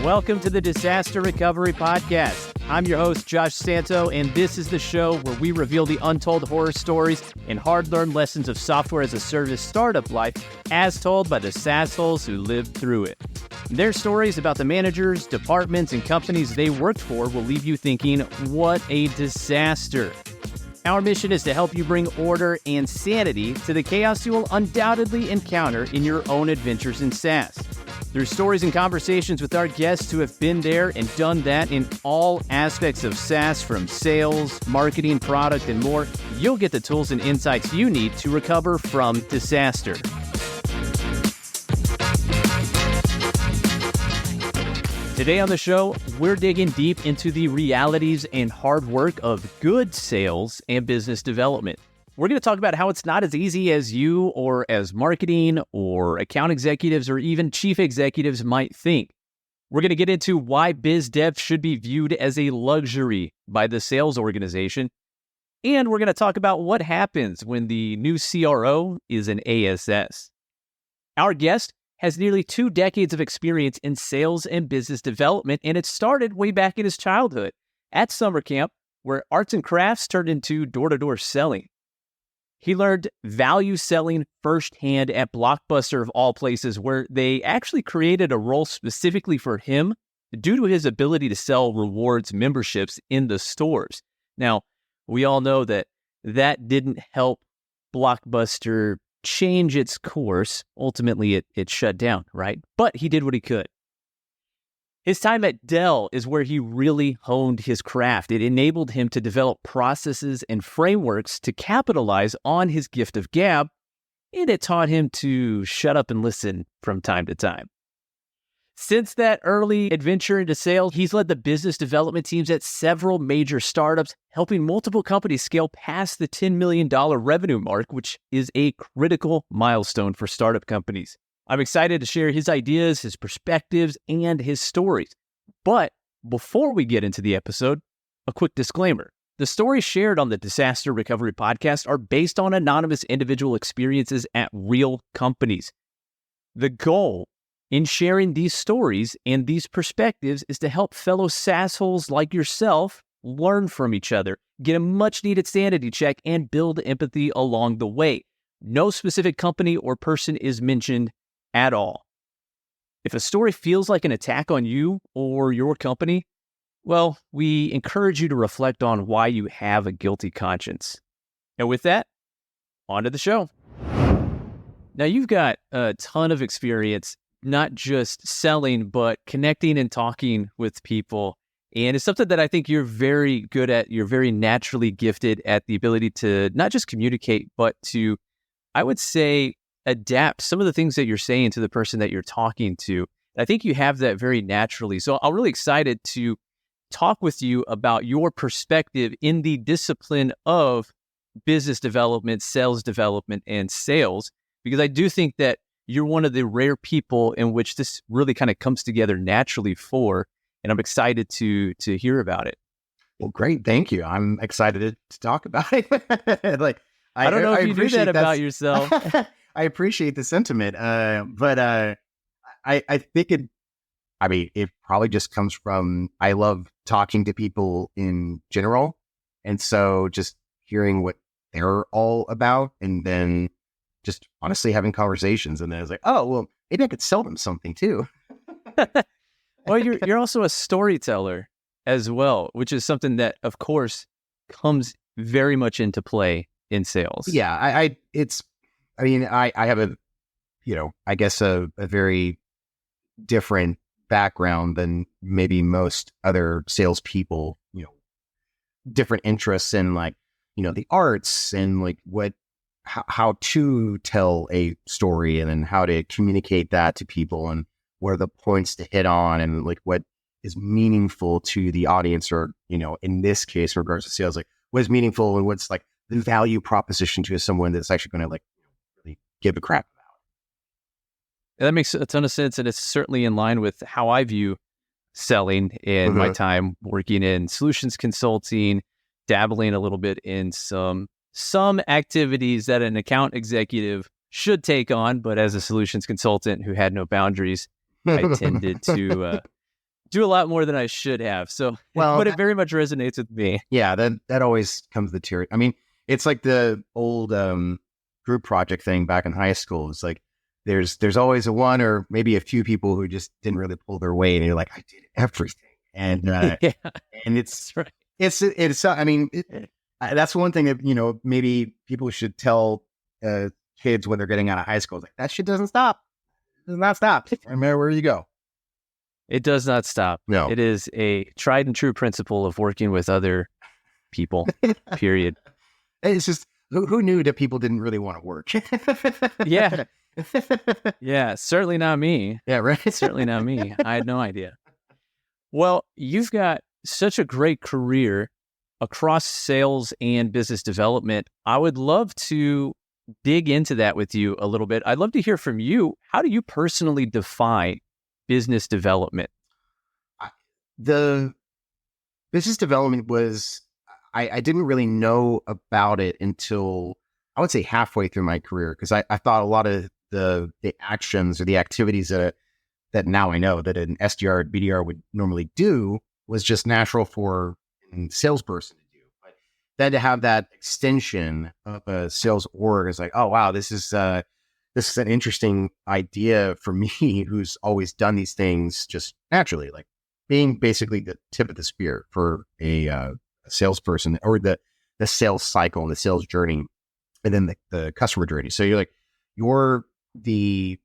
Welcome to the Disaster Recovery Podcast. I'm your host, Josh Santo, and this is the show where we reveal the untold horror stories and hard-learned lessons of software as a service startup life as told by the SaaSholes who lived through it. Their stories about the managers, departments, and companies they worked for will leave you thinking, what a disaster. Our mission is to help you bring order and sanity to the chaos you will undoubtedly encounter in your own adventures in SaaS. Through stories and conversations with our guests who have been there and done that in all aspects of SaaS, from sales, marketing, product, and more, you'll get the tools and insights you need to recover from disaster. Today on the show, we're digging deep into the realities and hard work of good sales and business development. We're going to talk about how it's not as easy as you or as marketing or account executives or even chief executives might think. We're going to get into why biz dev should be viewed as a luxury by the sales organization. And we're going to talk about what happens when the new CRO is an ASS. Our guest has nearly 2 decades of experience in sales and business development, and it started way back in his childhood at summer camp, where arts and crafts turned into door-to-door selling. He learned value selling firsthand at Blockbuster of all places, where they actually created a role specifically for him due to his ability to sell rewards memberships in the stores. Now, we all know that didn't help Blockbuster change its course. Ultimately, it shut down, right? But he did what he could. His time at Dell is where he really honed his craft. It enabled him to develop processes and frameworks to capitalize on his gift of gab, and it taught him to shut up and listen from time to time. Since that early adventure into sales, he's led the business development teams at several major startups, helping multiple companies scale past the $10 million revenue mark, which is a critical milestone for startup companies. I'm excited to share his ideas, his perspectives, and his stories. But before we get into the episode, a quick disclaimer. The stories shared on the Disaster Recovery Podcast are based on anonymous individual experiences at real companies. The goal in sharing these stories and these perspectives is to help fellow SaaSholes like yourself learn from each other, get a much-needed sanity check, and build empathy along the way. No specific company or person is mentioned at all. If a story feels like an attack on you or your company, well, we encourage you to reflect on why you have a guilty conscience. And with that, on to the show. Now, you've got a ton of experience, not just selling, but connecting and talking with people. And it's something that I think you're very good at. You're very naturally gifted at the ability to not just communicate, but to, I would say, adapt some of the things that you're saying to the person that you're talking to. I think you have that very naturally. So I'm really excited to talk with you about your perspective in the discipline of business development, sales development, and sales, because I do think that you're one of the rare people in which this really kind of comes together naturally for, and I'm excited to hear about it. Well, great. Thank you. I'm excited to talk about it. I don't know if you do that about yourself. I appreciate the sentiment, but I think it probably just comes from, I love talking to people in general. And so just hearing what they're all about, and then just honestly having conversations. And then it's like, oh, well, maybe I could sell them something too. Well, you're also a storyteller as well, which is something that, of course, comes very much into play in sales. Yeah, I have a very different background than maybe most other salespeople, different interests in the arts and how to tell a story, and then how to communicate that to people, and what are the points to hit on, and what is meaningful to the audience, or, in this case, in regards to sales, what is meaningful and what's the value proposition to someone that's actually going to really give a crap about. That makes a ton of sense, and it's certainly in line with how I view selling in my time working in solutions consulting, dabbling a little bit in some activities that an account executive should take on, but as a solutions consultant who had no boundaries, I tended to do a lot more than I should have. So, but it very much resonates with me. Yeah, that always comes the tear. I mean, it's like the old group project thing back in high school. It's like there's always a one or maybe a few people who just didn't really pull their weight, and you're like, I did everything, and and it's right. it's. I mean, that's one thing that maybe people should tell kids when they're getting out of high school. It's like that shit doesn't stop. It does not stop. No matter where you go. It does not stop. No. It is a tried and true principle of working with other people, period. It's just, who knew that people didn't really want to work? Yeah. Yeah, certainly not me. Yeah, right? Certainly not me. I had no idea. Well, you've got such a great career across sales and business development. I would love to dig into that with you a little bit. I'd love to hear from you. How do you personally define business development? The business development was, I didn't really know about it until I would say halfway through my career, because I thought a lot of the actions or the activities that now I know that an SDR or BDR would normally do was just natural for a salesperson to do. But then to have that extension of a sales org is like, oh wow, this is an interesting idea for me, who's always done these things just naturally, like being basically the tip of the spear for a salesperson, or the sales cycle and the sales journey, and then the customer journey. So you're the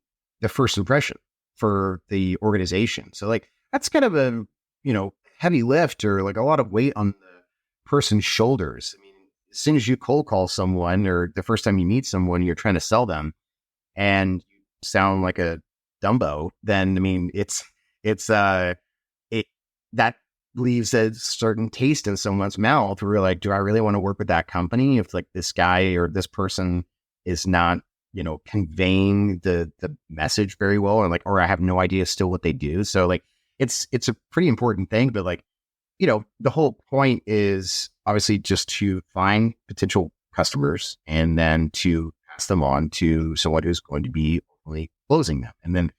first impression for the organization. So like that's kind of a heavy lift, or like a lot of weight on the person's shoulders. I mean, as soon as you cold call someone, or the first time you meet someone, you're trying to sell them, and you sound like a Dumbo, then I mean it that leaves a certain taste in someone's mouth where you're like, do I really want to work with that company if like this guy or this person is not conveying the message very well, or I have no idea still what they do. So like it's a pretty important thing, but like the whole point is obviously just to find potential customers and then to pass them on to someone who's going to be only closing them. And then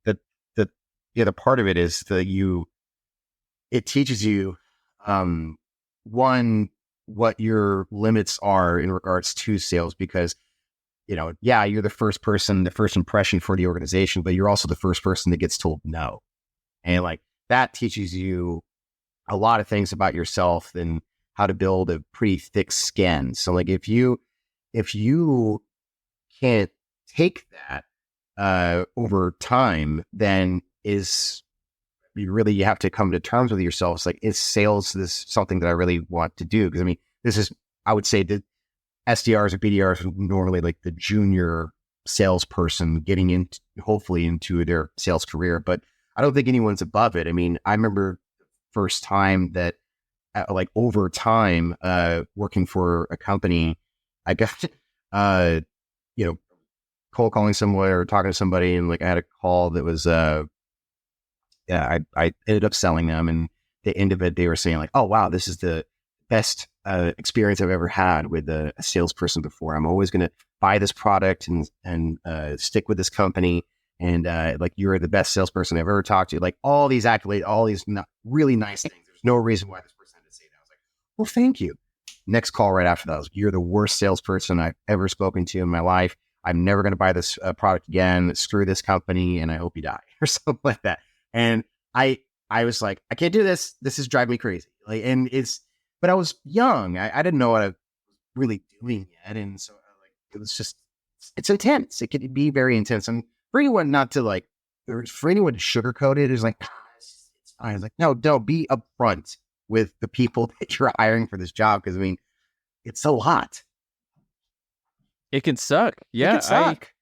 the other part of it is it teaches you, one, what your limits are in regards to sales, because, you're the first person, the first impression for the organization, but you're also the first person that gets told no. And like that teaches you a lot of things about yourself and how to build a pretty thick skin. So like if you can't take that over time, then you have to come to terms with yourself. It's like, is sales this something that I really want to do? Because I mean, I would say that SDRs or BDRs are normally like the junior salesperson getting hopefully into their sales career, but I don't think anyone's above it. I mean, I remember the first time that like over time, working for a company, I got, cold calling someone or talking to somebody, and like I had a call that was, I ended up selling them, and the end of it, they were saying like, oh wow, this is the best experience I've ever had with a salesperson before. I'm always going to buy this product and stick with this company. And like, you're the best salesperson I've ever talked to. Like all these accolades, all these really nice things. There's no reason why this person had to say that. I was like, well, thank you. Next call right after that was, you're the worst salesperson I've ever spoken to in my life. I'm never going to buy this product again. Screw this company, and I hope you die, or something like that. And I was like, I can't do this. This is driving me crazy. Like, but I was young. I didn't know what I was really doing yet. And so it was just, it's intense. It could be very intense. And for anyone not to like, or for anyone to sugarcoat it, is like, it's fine. I was like, no, don't be upfront with the people that you're hiring for this job. Cause I mean, it's a lot. It can suck. Yeah. It can suck.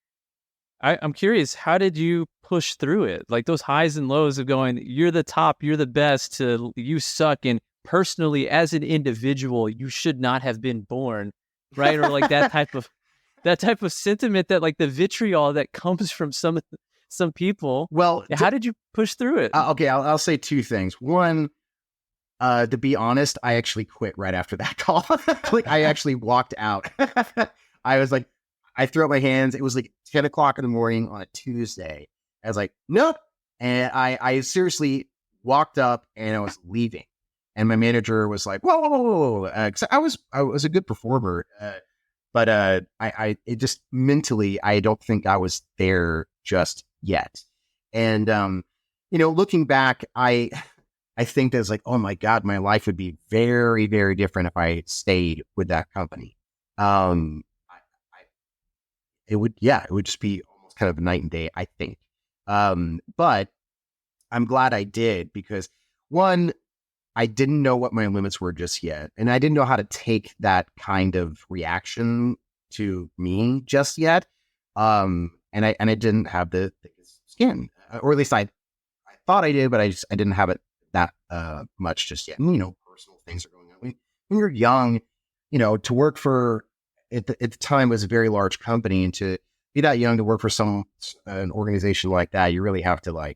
I'm curious, how did you push through it? Like those highs and lows of going, you're the top, you're the best, to you suck. And personally, as an individual, you should not have been born, right? Or like that type of sentiment, that like the vitriol that comes from some people. Well, how did you push through it? Okay, I'll say two things. One, to be honest, I actually quit right after that call. Like I actually walked out. I was like, I threw up my hands. It was like 10 o'clock in the morning on a Tuesday. I was like, nope. And I seriously walked up and I was leaving. And my manager was like, whoa, whoa, whoa, whoa. 'Cause I was a good performer. But it just mentally, I don't think I was there just yet. And, looking back, I think there's like, oh my God, my life would be very, very different if I stayed with that company. It would just be almost kind of a night and day, I think. But I'm glad I did because one, I didn't know what my limits were just yet. And I didn't know how to take that kind of reaction to me just yet. And I didn't have the thickest skin, or at least I thought I did, but I didn't have it that much just yet. And, personal things are going on. When you're young, to work for, at the time was a very large company, and to be that young to work for an organization like that, you really have to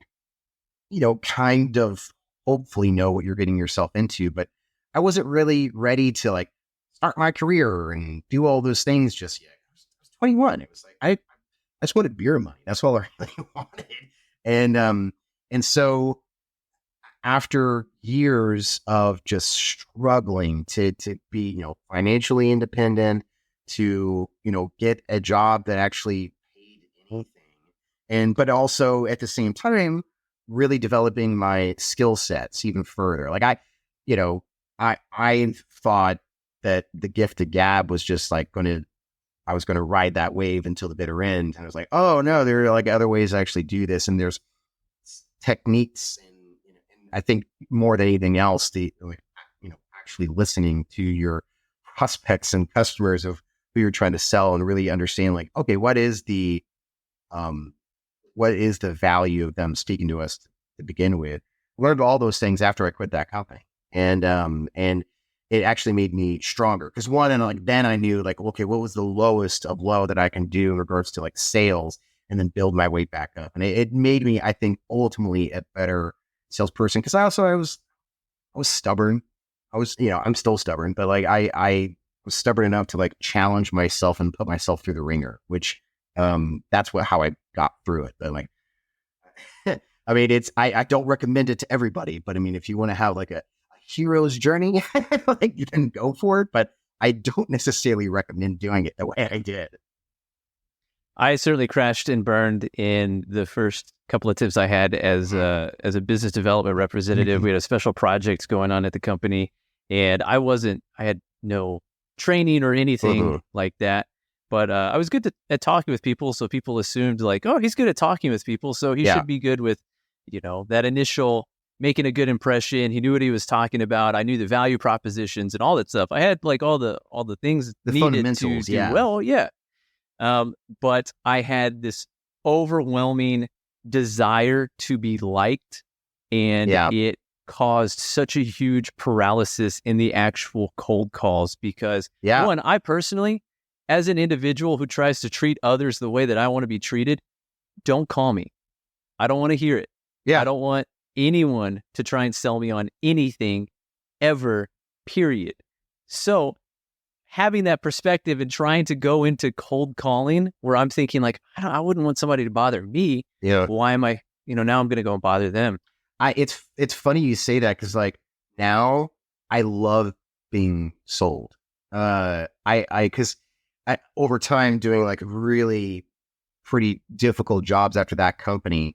kind of hopefully know what you're getting yourself into. But I wasn't really ready to start my career and do all those things just yet. I was 21. It was like, I just wanted beer money. That's all I really wanted. And so after years of just struggling to be, financially independent, to, get a job that actually paid anything, but also at the same time, really developing my skill sets even further. I thought that the gift of gab was just I was going to ride that wave until the bitter end. And I was like, oh no, there are other ways to actually do this. And there's techniques. And I think more than anything else, actually listening to your prospects and customers of who you're trying to sell and really understand okay, what is the value of them speaking to us to begin with. I learned all those things after I quit that company. And it actually made me stronger. Because one, and then I knew okay, what was the lowest of low that I can do in regards to sales, and then build my way back up. And it made me, I think, ultimately a better salesperson. Because I was stubborn. I'm still stubborn, but I was stubborn enough to challenge myself and put myself through the ringer, which that's how I got through it. But I mean, I don't recommend it to everybody, but I mean, if you want to have a hero's journey, you can go for it. But I don't necessarily recommend doing it the way I did. I certainly crashed and burned in the first couple of tips I had as a business development representative. Mm-hmm. We had a special project going on at the company, and I had no training or anything like that. But I was good at talking with people, so people assumed oh, he's good at talking with people, so he should be good with, that initial making a good impression. He knew what he was talking about. I knew the value propositions and all that stuff. I had all the things the needed fundamentals, to do well. Yeah. But I had this overwhelming desire to be liked, and it caused such a huge paralysis in the actual cold calls because one, I personally, as an individual who tries to treat others the way that I want to be treated, don't call me. I don't want to hear it. Yeah. I don't want anyone to try and sell me on anything ever, period. So having that perspective and trying to go into cold calling where I'm thinking I wouldn't want somebody to bother me. Yeah. Why am I, now I'm going to go and bother them. It's funny you say that because now I love being sold. Because over time doing really pretty difficult jobs after that company,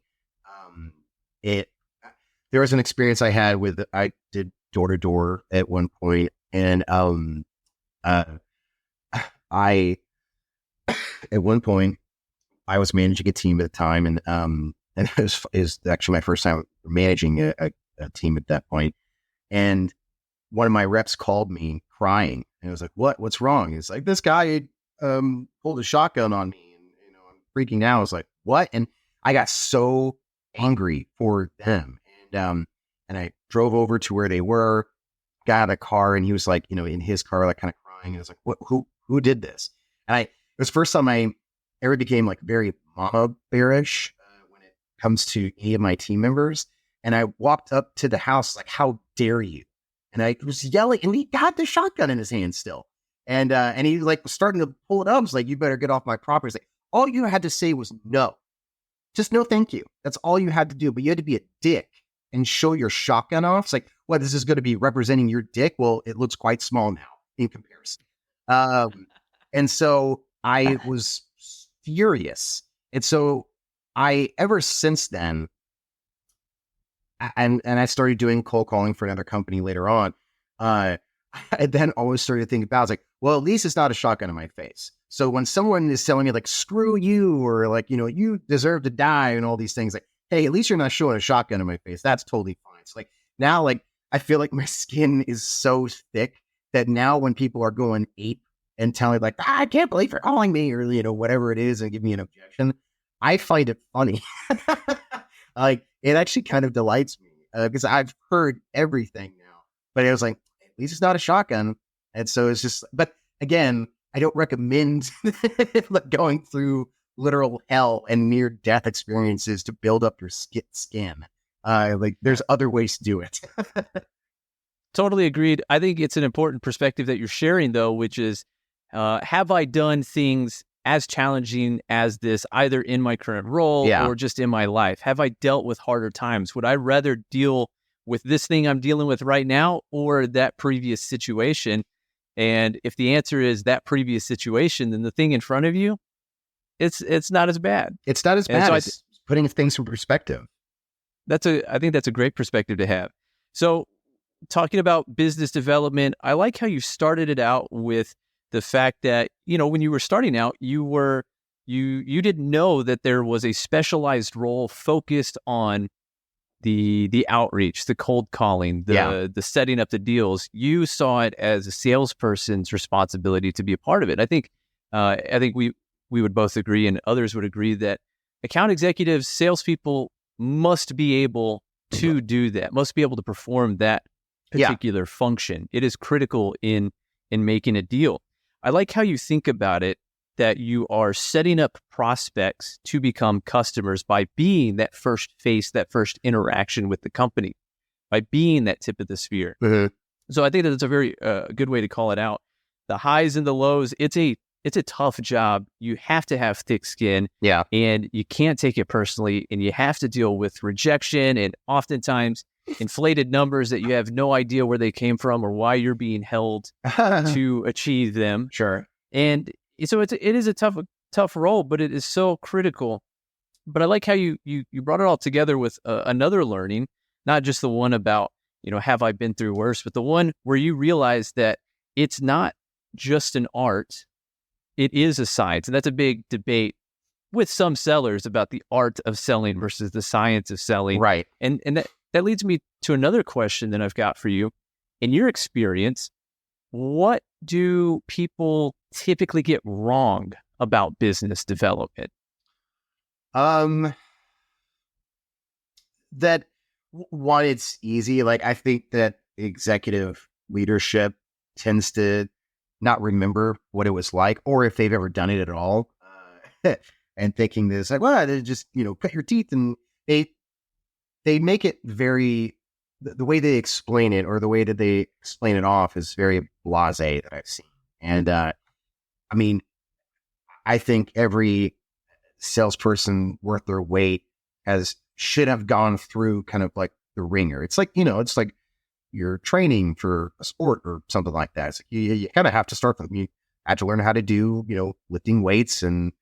there was an experience I had I did door to door at one point, and I at one point I was managing a team at the time, and it was actually my first time managing a team at that point. And one of my reps called me crying, and I was like, what's wrong? It's this guy pulled a shotgun on me, and I'm freaking out. I was like, what? And I got so angry for them, and I drove over to where they were, got out of the car, and he was in his car kind of crying, and I was like, what? Who did this? And it was the first time I ever became very mama bearish when it comes to any of my team members. And I walked up to the house how dare you? And I was yelling, and he got the shotgun in his hand still. And he like was starting to pull it up. He's like, you better get off my property. He's like, all you had to say was no. Just no, thank you. That's all you had to do. But you had to be a dick and show your shotgun off. It's like, what, this is going to be representing your dick? Well, it looks quite small now in comparison. And so I was furious. And so ever since then, and I started doing cold calling for another company later on. I then always started to think about, I was like, well, at least it's not a shotgun in my face. So when someone is telling me like, screw you, or like, you deserve to die and all these things, like, hey, at least you're not showing a shotgun in my face. That's totally fine. So like now, like, I feel like my skin is so thick that now when people are going ape and telling like, I can't believe you're calling me, or, whatever it is, and give me an objection, I find it funny. Like, it actually kind of delights me because I've heard everything now, but it was like, at least it's not a shotgun. And so it's just, but again, I don't recommend like going through literal hell and near death experiences to build up your skin. Like, there's other ways to do it. Totally agreed. I think it's an important perspective that you're sharing, though, which is, have I done things as challenging as this, either in my current role or just in my life? Have I dealt with harder times? Would I rather deal with this thing I'm dealing with right now or that previous situation? And if the answer is that previous situation, then the thing in front of you, it's not as bad. It's not as bad. It's putting things in perspective. I think that's a great perspective to have. So talking about business development, I like how you started it out with the fact that, when you were starting out, you didn't know that there was a specialized role focused on the outreach, the cold calling, the setting up the deals. You saw it as a salesperson's responsibility to be a part of it. I think we would both agree, and others would agree, that account executives, salespeople must be able to do that, must be able to perform that particular function. It is critical in making a deal. I like how you think about it, that you are setting up prospects to become customers by being that first face, that first interaction with the company, by being that tip of the spear. Mm-hmm. So I think that it's a very good way to call it out. The highs and the lows, it's a tough job. You have to have thick skin, and you can't take it personally, and you have to deal with rejection and oftentimes inflated numbers that you have no idea where they came from or why you're being held to achieve them. Sure. And so it is a tough role, but it is so critical. But I like how you brought it all together with another learning, not just the one about, have I been through worse, but the one where you realize that it's not just an art, it is a science. And that's a big debate with some sellers about the art of selling versus the science of selling. Right. And that leads me to another question that I've got for you. In your experience, what do people typically get wrong about business development? That one, it's easy. Like, I think that executive leadership tends to not remember what it was like, or if they've ever done it at all, and thinking this like, well, they just, cut your teeth, and they make it very, the way they explain it, or the way that they explain it off, is very blasé that I've seen. And I mean, I think every salesperson worth their weight should have gone through kind of like the ringer. It's like, it's like you're training for a sport or something like that. It's like you kind of have to start from, you have to learn how to do, lifting weights and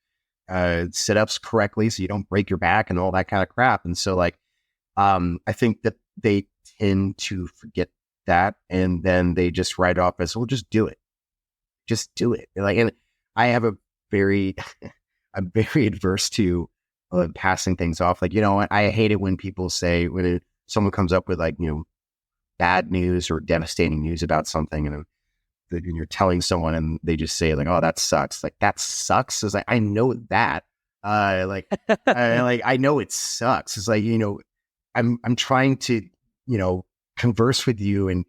sit-ups correctly so you don't break your back and all that kind of crap. And so like, I think that they tend to forget that, and then they just write off as, well, just do it. Just do it. Like, and I have I'm very adverse to passing things off. Like, I hate it when people say, when someone comes up with like, bad news or devastating news about something, and you're telling someone and they just say like, oh, that sucks. Like, that sucks. It's like, I know that. I know it sucks. It's like, I'm trying to, converse with you and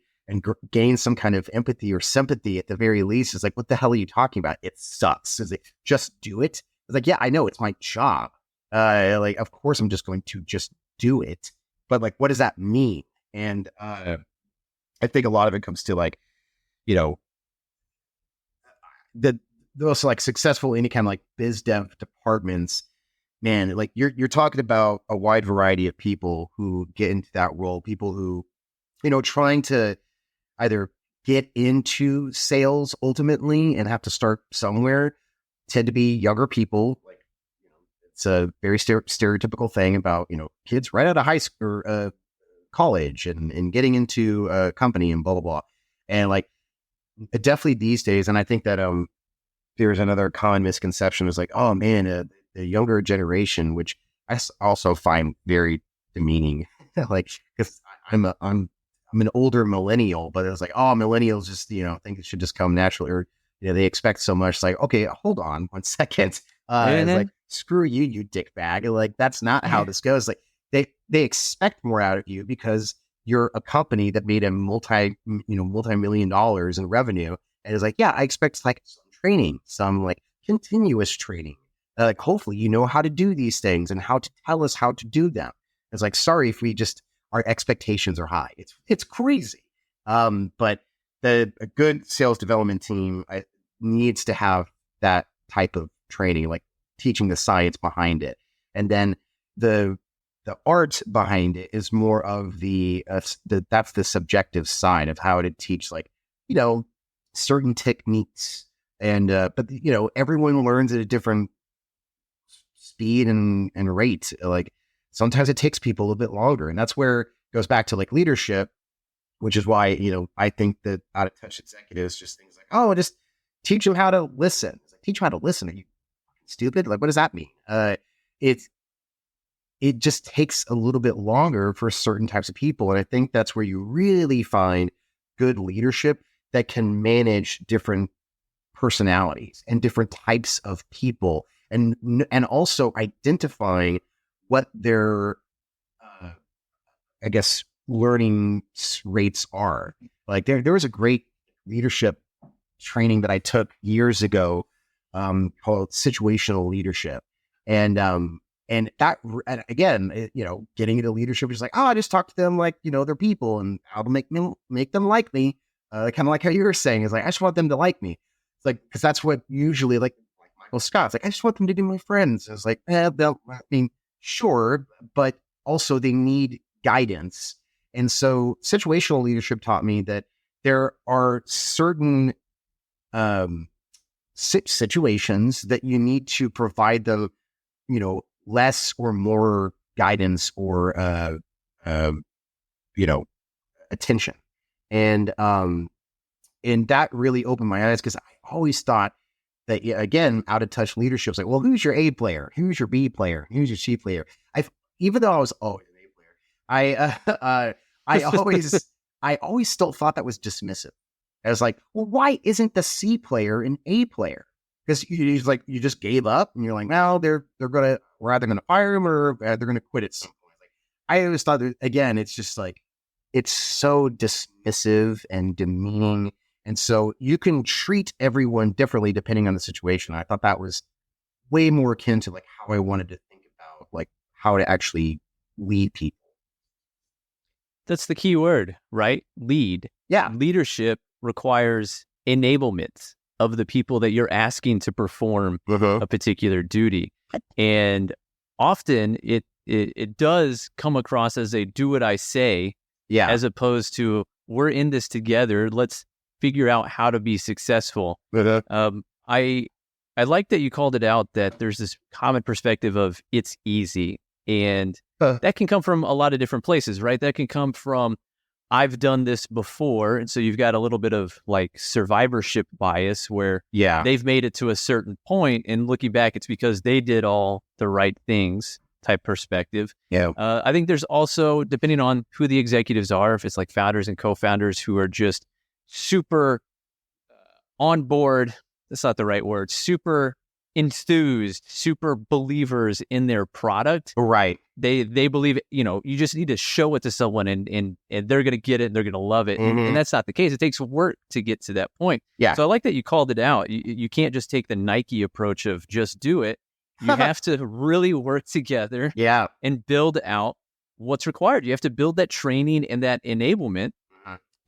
gain some kind of empathy or sympathy at the very least. It's like, what the hell are you talking about? It sucks. It's like, just do it. It's like, yeah, I know, it's my job. Like, of course I'm just going to just do it. But like, what does that mean? And I think a lot of it comes to like, those like successful any kind of like biz dev departments, man, like you're talking about a wide variety of people who get into that role, people who, trying to either get into sales ultimately and have to start somewhere, tend to be younger people. Like, it's a very stereotypical thing about, kids right out of high school or college and getting into a company and blah, blah, blah. And like, definitely these days. And I think that, there's another common misconception is like, oh man, the younger generation, which I also find very demeaning. Like, because I'm an older millennial, but it was like, oh, millennials just, think it should just come naturally, or, they expect so much. It's like, okay, hold on 1 second. It's like, screw you, you dick bag. Like, that's not how this goes. Like, they expect more out of you because you're a company that made a multi-million dollars in revenue. And it's like, yeah, I expect like some training, some like continuous training. Like, hopefully, how to do these things and how to tell us how to do them. It's like, sorry if our expectations are high. It's crazy. But a good sales development team needs to have that type of training, like teaching the science behind it. And then the art behind it is more of that's the subjective side of how to teach, like, certain techniques. And, but everyone learns at a different speed and rate. Like, sometimes it takes people a little bit longer. And that's where it goes back to like leadership, which is why, I think that out of touch executives, just things like, oh, just teach them how to listen. It's like, teach them how to listen. Are you stupid? Like, what does that mean? It just takes a little bit longer for certain types of people. And I think that's where you really find good leadership that can manage different personalities and different types of people, and also identifying what their, I guess, learning rates are. Like, there was a great leadership training that I took years ago, called situational leadership. And that, and again, getting into leadership is like, oh, I just talk to them like, they're people, and how to make them like me. Kind of like how you were saying, is like, I just want them to like me. It's like, because that's what usually, like Michael Scott's like, I just want them to be my friends. It's like, sure, but also they need guidance. And so situational leadership taught me that there are certain situations that you need to provide them, less or more guidance or, attention. And that really opened my eyes, because I always thought that, again, out of touch leadership is like, well, who's your A player? Who's your B player? Who's your C player? Even though I was always an A player, I always still thought that was dismissive. I was like, well, why isn't the C player an A player? Because you just gave up, and you're like, well, we're either gonna fire him or they're gonna quit at some point. Like, I always thought that, again, it's just like, it's so dismissive and demeaning. And so you can treat everyone differently depending on the situation. I thought that was way more akin to like how I wanted to think about like how to actually lead people. That's the key word, right? Lead. Yeah. Leadership requires enablement of the people that you're asking to perform a particular duty. And often it does come across as a do what I say, as opposed to we're in this together. Let's figure out how to be successful. I like that you called it out, that there's this common perspective of it's easy. And that can come from a lot of different places, right? That can come from, I've done this before. And so you've got a little bit of like survivorship bias where they've made it to a certain point, and looking back, it's because they did all the right things type perspective. I think there's also, depending on who the executives are, if it's like founders and co-founders who are just super on board, that's not the right word, super enthused, super believers in their product. Right. They believe, you just need to show it to someone and they're going to get it and they're going to love it. And that's not the case. It takes work to get to that point. So I like that you called it out. You can't just take the Nike approach of just do it. You have to really work together and build out what's required. You have to build that training and that enablement.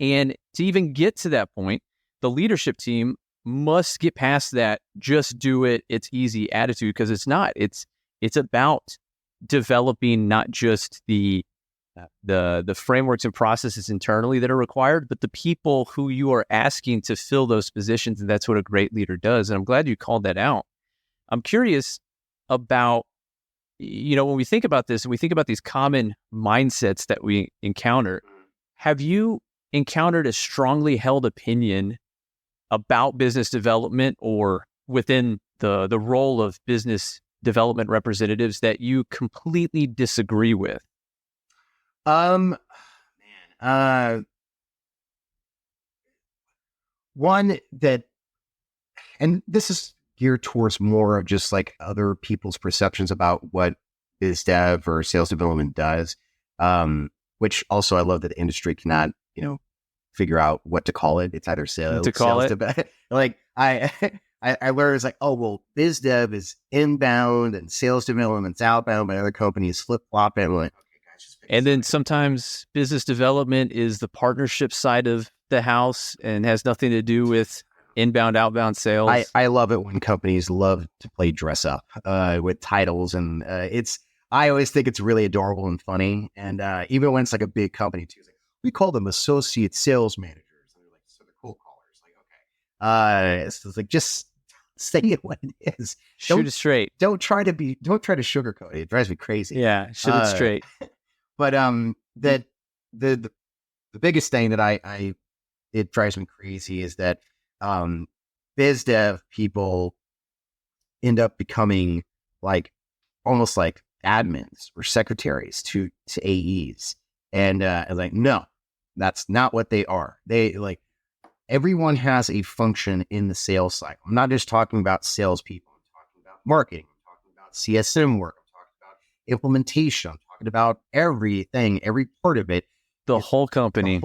And to even get to that point, the leadership team must get past that just do it, it's easy attitude, because it's not. It's about developing not just the frameworks and processes internally that are required, but the people who you are asking to fill those positions. And that's what a great leader does. And I'm glad you called that out. I'm curious about, when we think about this and we think about these common mindsets that we encounter, have you encountered a strongly held opinion about business development or within the role of business development representatives that you completely disagree with? One that, and this is geared towards more of just like other people's perceptions about what biz dev or sales development does. Which also I love that the industry cannot, figure out what to call it. It's either sales like I learned it's like, oh, well, biz dev is inbound and sales development's outbound, but other companies flip flop it. Like, okay, guys, and then sometimes business development is the partnership side of the house and has nothing to do with inbound, outbound sales. I love it when companies love to play dress up with titles, and I always think it's really adorable and funny. And even when it's like a big company too, it's like, we call them associate sales managers. And they're like, so they're cold callers. Like, okay. It's like, just say it what it is. Shoot it straight. Don't try to sugarcoat it. It drives me crazy. Yeah. Shoot it straight. But that the biggest thing that it drives me crazy is that biz dev people end up becoming like almost like admins or secretaries to AEs. And like, no, that's not what they are. They like, everyone has a function in the sales cycle. I'm not just talking about salespeople. I'm talking about marketing. I'm talking about CSM work. I'm talking about implementation. I'm talking about everything, every part of it. The whole company.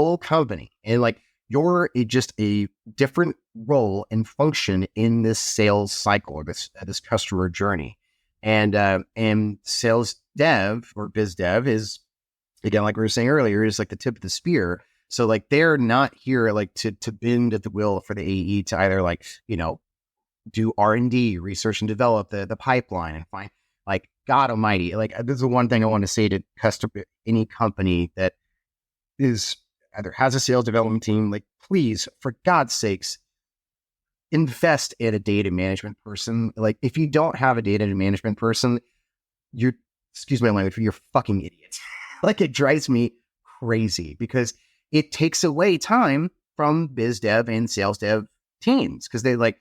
And like, you're just a different role and function in this sales cycle or this customer journey. And sales dev or biz dev is, again, like we were saying earlier, is like the tip of the spear. So like, they're not here like to bend at the will for the AE to either like, do R&D, research and develop the pipeline and find, like, God almighty. Like, this is the one thing I want to say to any company that is either has a sales development team, like, please, for God's sakes, invest in a data management person. Like, if you don't have a data management person, excuse my language, you're fucking idiots. Like, it drives me crazy because it takes away time from biz dev and sales dev teams. Cause they like,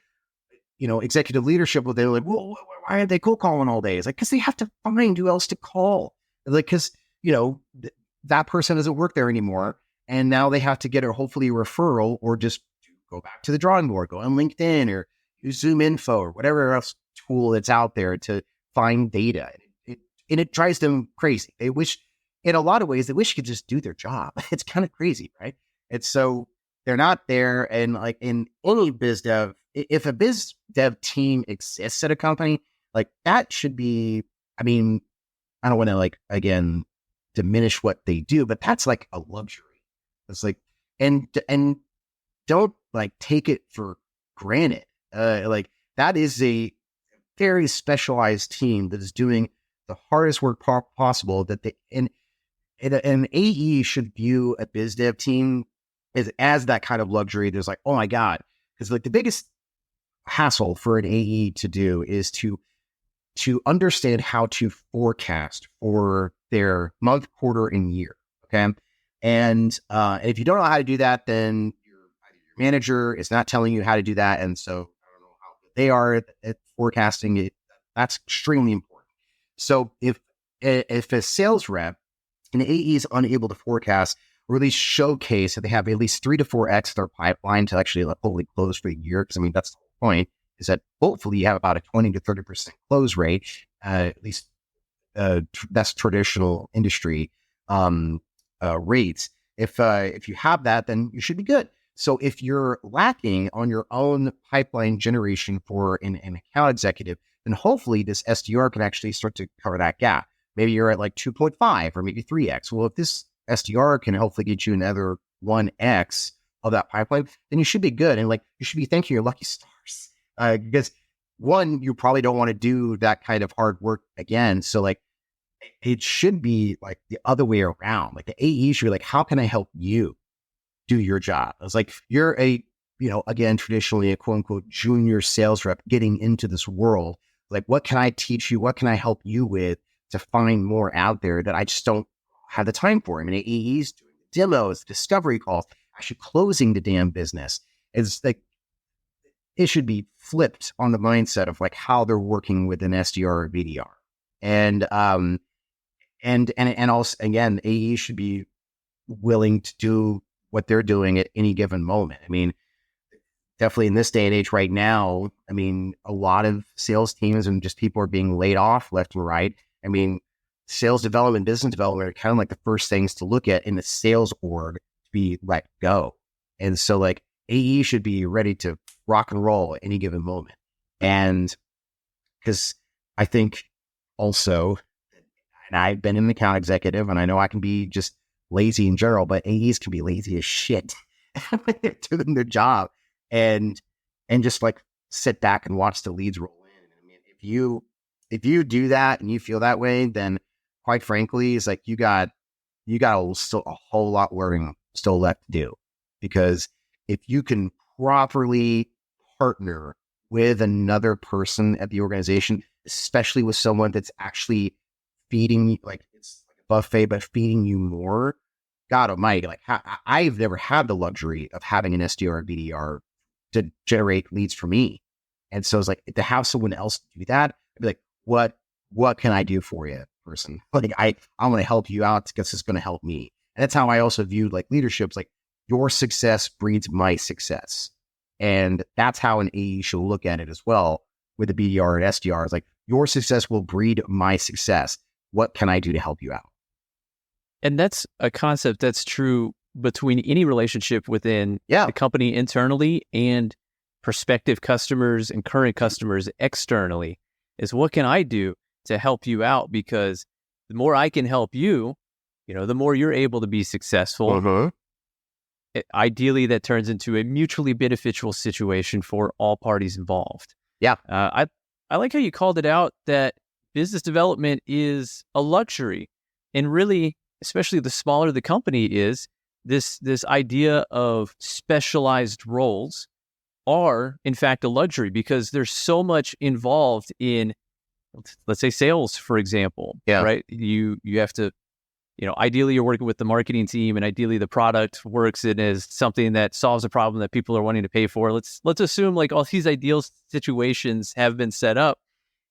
executive leadership, they're like, well, why are they cold calling all day? It's like, cause they have to find who else to call. Like, cause that person doesn't work there anymore. And now they have to get hopefully a referral or just go back to the drawing board, go on LinkedIn or use Zoom Info or whatever else tool that's out there to find data. And it drives them crazy. They wish, in a lot of ways, they wish you could just do their job. It's kind of crazy, right? And so they're not there. And like in any biz dev, if a biz dev team exists at a company, like that should be, I mean, I don't want to like, again, diminish what they do, but that's like a luxury. It's like, and don't like take it for granted. Like that is a very specialized team that is doing the hardest work possible that they, and an AE should view a biz dev team as that kind of luxury. There's like, oh my God. Because like the biggest hassle for an AE to do is to understand how to forecast for their month, quarter, and year. Okay. And if you don't know how to do that, then your manager is not telling you how to do that. And so I don't know how good they are at forecasting it. That's extremely important. So if a sales rep, an AE is unable to forecast or at least showcase that they have at least 3 to 4x their pipeline to actually hopefully close for the year. Because I mean, that's the whole point, is that hopefully you have about a 20 to 30% close rate. At least that's traditional industry rates. If you have that, then you should be good. So if you're lacking on your own pipeline generation for an account executive, then hopefully this SDR can actually start to cover that gap. Maybe you're at like 2.5 or maybe 3x. Well, if this SDR can hopefully get you another 1x of that pipeline, then you should be good. And like, you should be thanking your lucky stars Because one, you probably don't want to do that kind of hard work again. So like, it should be like the other way around. Like the AE should be like, how can I help you do your job? It's like, you're a, again, traditionally a quote unquote junior sales rep getting into this world. Like, what can I teach you? What can I help you with to find more out there that I just don't have the time for? I mean, AE's doing demos, discovery calls, actually closing the damn business. It's like, it should be flipped on the mindset of like how they're working with an SDR or BDR. And also, again, AE should be willing to do what they're doing at any given moment. I mean, definitely in this day and age right now, I mean, a lot of sales teams and just people are being laid off left and right. I mean, sales development, business development are kind of like the first things to look at in the sales org to be let go. And so like AE should be ready to rock and roll at any given moment. And because I think also, and I've been an account executive and I know I can be just lazy in general, but AEs can be lazy as shit when they're doing their job and just like sit back and watch the leads roll in. I mean, if you do that and you feel that way, then quite frankly, it's like you got still a whole lot learning still left to do. Because if you can properly partner with another person at the organization, especially with someone that's actually feeding you, like it's like a buffet, but feeding you more, God almighty, like I've never had the luxury of having an SDR or BDR to generate leads for me. And so it's like to have someone else do that, I'd be like, what can I do for you, person? Like I want to help you out because it's going to help me. And that's how I also view like leadership. It's like your success breeds my success. And that's how an AE should look at it as well with the BDR and SDR. It's like your success will breed my success. What can I do to help you out? And that's a concept that's true between any relationship within the company internally and prospective customers and current customers externally, is what can I do to help you out? Because the more I can help you, the more you're able to be successful. Ideally, that turns into a mutually beneficial situation for all parties involved. Yeah. I like how you called it out that business development is a luxury. And really, especially the smaller the company is, this idea of specialized roles are, in fact, a luxury because there's so much involved in, let's say, sales, for example. Yeah. Right? You have to, ideally you're working with the marketing team and ideally the product works in as something that solves a problem that people are wanting to pay for. Let's assume like all these ideal situations have been set up.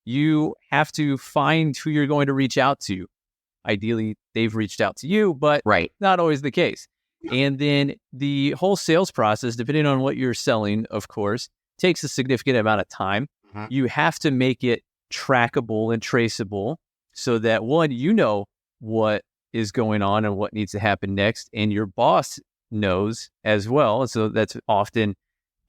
You have to find who you're going to reach out to. Ideally, they've reached out to you, but not always the case. And then the whole sales process, depending on what you're selling, of course, takes a significant amount of time. You have to make it trackable and traceable so that one, what is going on and what needs to happen next, and your boss knows as well. So that's often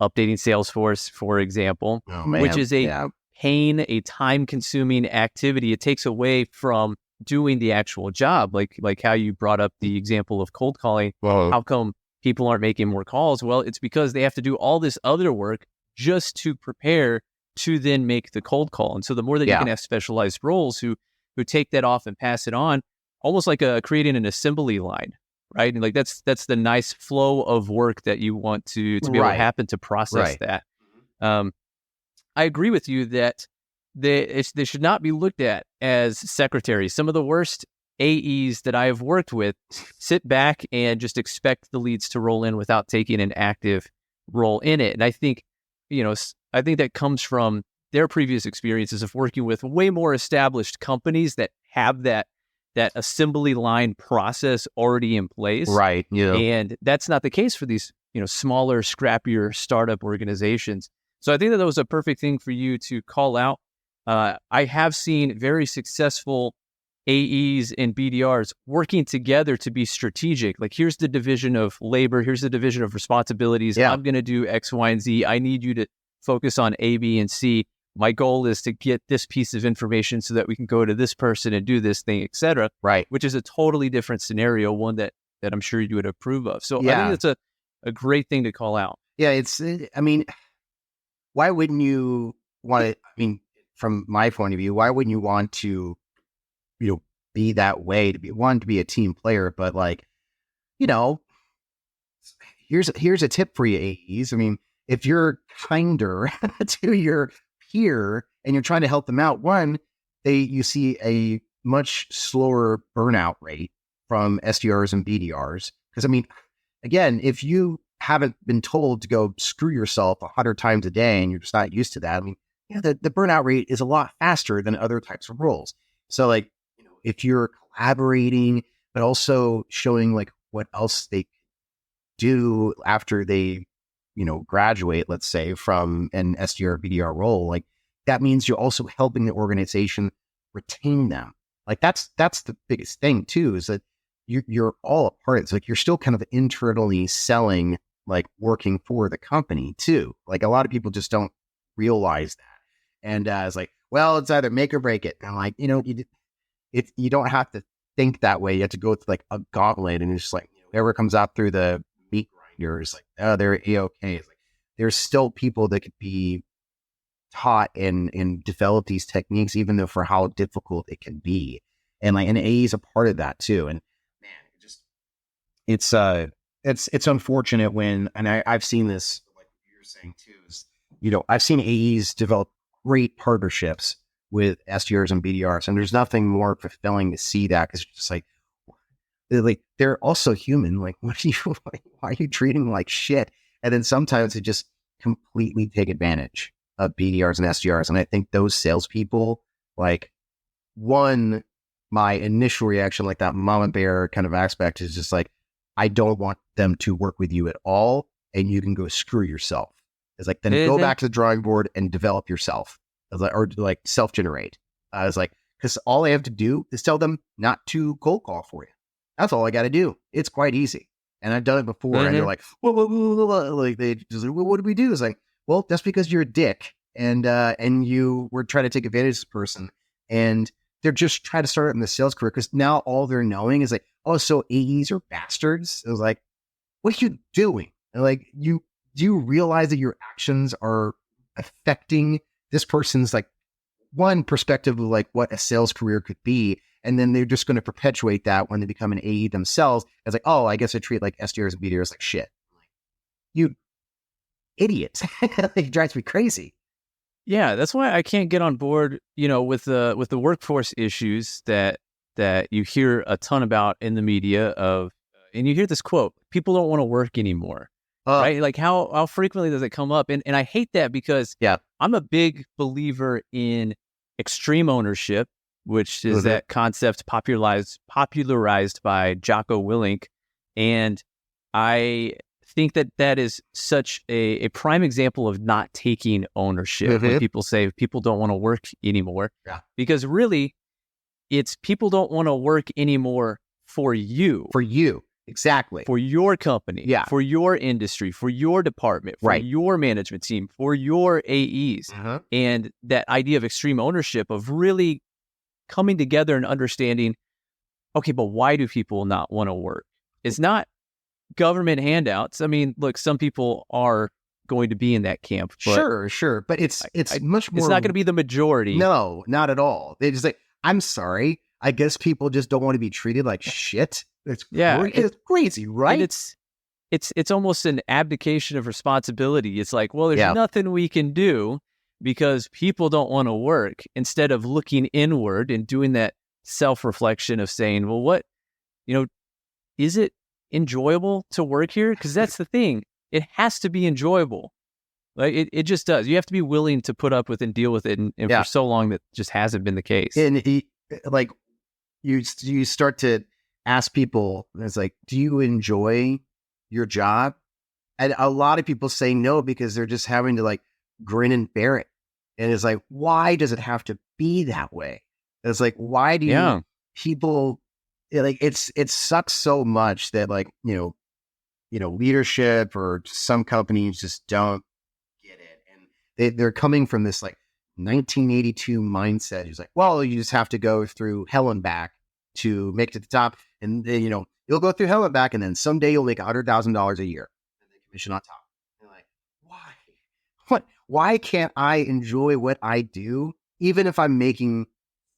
updating Salesforce, for example, which is a pain, a time-consuming activity. It takes away from doing the actual job, like how you brought up the example of cold calling. How come people aren't making more calls? Well, it's because they have to do all this other work just to prepare to then make the cold call. And so the more that you can have specialized roles who take that off and pass it on, almost like creating an assembly line, right? And like that's the nice flow of work that you want to be able to happen to process that. I agree with you that they should not be looked at as secretaries. Some of the worst AEs that I have worked with sit back and just expect the leads to roll in without taking an active role in it. And I think, that comes from their previous experiences of working with way more established companies that have that assembly line process already in place. Right. Yeah. And that's not the case for these, smaller, scrappier startup organizations. So I think that was a perfect thing for you to call out. I have seen very successful AEs and BDRs working together to be strategic. Like, here's the division of labor. Here's the division of responsibilities. I'm going to do X, Y, and Z. I need you to focus on A, B, and C. My goal is to get this piece of information so that we can go to this person and do this thing, et cetera. Right. Which is a totally different scenario, one that I'm sure you would approve of. So I think it's a great thing to call out. Yeah. why wouldn't you want to, I mean, from my point of view, why wouldn't you want to, be that way, to be a team player, but like, you know, here's a tip for you, AEs. I mean, if you're kinder to your peer and you're trying to help them out, one, you see a much slower burnout rate from SDRs and BDRs. Because I mean, again, if you haven't been told to go screw yourself 100 times a day and you're just not used to that, I mean, the burnout rate is a lot faster than other types of roles. So like, if you're collaborating, but also showing like what else they do after they, graduate, let's say, from an SDR BDR role, like that means you're also helping the organization retain them. Like that's the biggest thing too, is that you're all a part. It's like you're still kind of internally selling, like working for the company too. Like a lot of people just don't realize that. And it's like, well, it's either make or break it. And I'm like, you don't have to think that way. You have to go through like a gauntlet, and it's just like whoever comes out through the meat grinder is like, oh, they're A-okay. It's like there's still people that could be taught and develop these techniques, even though for how difficult it can be. And like an AE is a part of that too. And man, it's unfortunate when, and I've seen this, like you're saying too, is, I've seen AEs develop great partnerships with SDRs and BDRs, and there's nothing more fulfilling to see that, because it's just like they're also human. Like, why are you treating them like shit? And then sometimes they just completely take advantage of BDRs and SDRs. And I think those salespeople, like, one, my initial reaction, like that mama bear kind of aspect, is just like, I don't want them to work with you at all, and you can go screw yourself. It's like, then go back to the drawing board and develop yourself, or like self-generate. I was like, because all I have to do is tell them not to cold call for you. That's all I got to do. It's quite easy. And I've done it before. And they're like, whoa. Like, they just like, well, what do we do? It's like, well, that's because you're a dick, and you were trying to take advantage of this person, and they're just trying to start out in the sales career, because now all they're knowing is like, oh, so AEs are bastards. It was like, what are you doing? And like, do you realize that your actions are affecting this person's like one perspective of like what a sales career could be, and then they're just going to perpetuate that when they become an AE themselves as like, oh, I guess I treat like SDRs and BDRs like shit. Like, you idiot! It drives me crazy. Yeah, that's why I can't get on board, with the workforce issues that you hear a ton about in the media and you hear this quote, people don't want to work anymore. Right? Like how frequently does it come up? And I hate that, because I'm a big believer in extreme ownership, which is that concept popularized by Jocko Willink. And I think that is such a prime example of not taking ownership when people say people don't want to work anymore. Yeah. Because really, it's people don't want to work anymore for you. For you. Exactly. For your company, for your industry, for your department, for your management team, for your AEs. And that idea of extreme ownership, of really coming together and understanding, okay, but why do people not want to work? It's not government handouts. I mean, look, some people are going to be in that camp. But sure. But it's much more. It's not going to be the majority. No, not at all. They just like, I'm sorry, I guess people just don't want to be treated like shit. It's crazy, right? And it's almost an abdication of responsibility. It's like, well, there's nothing we can do because people don't want to work, instead of looking inward and doing that self-reflection of saying, well, what, is it enjoyable to work here? Because that's the thing. It has to be enjoyable. Like it just does. You have to be willing to put up with and deal with it. And for so long, that just hasn't been the case. And like you start to ask people, it's like, do you enjoy your job? And a lot of people say no, because they're just having to like grin and bear it. And it's like, why does it have to be that way? It's like, why do people like, it sucks so much that like, leadership or some companies just don't get it. And they're coming from this like 1982 mindset. It's like, well, you just have to go through hell and back to make it to the top. And then, you'll go through hell and back, and then someday you'll make $100,000 a year, and then commission on top. And like, why? why can't I enjoy what I do, even if I'm making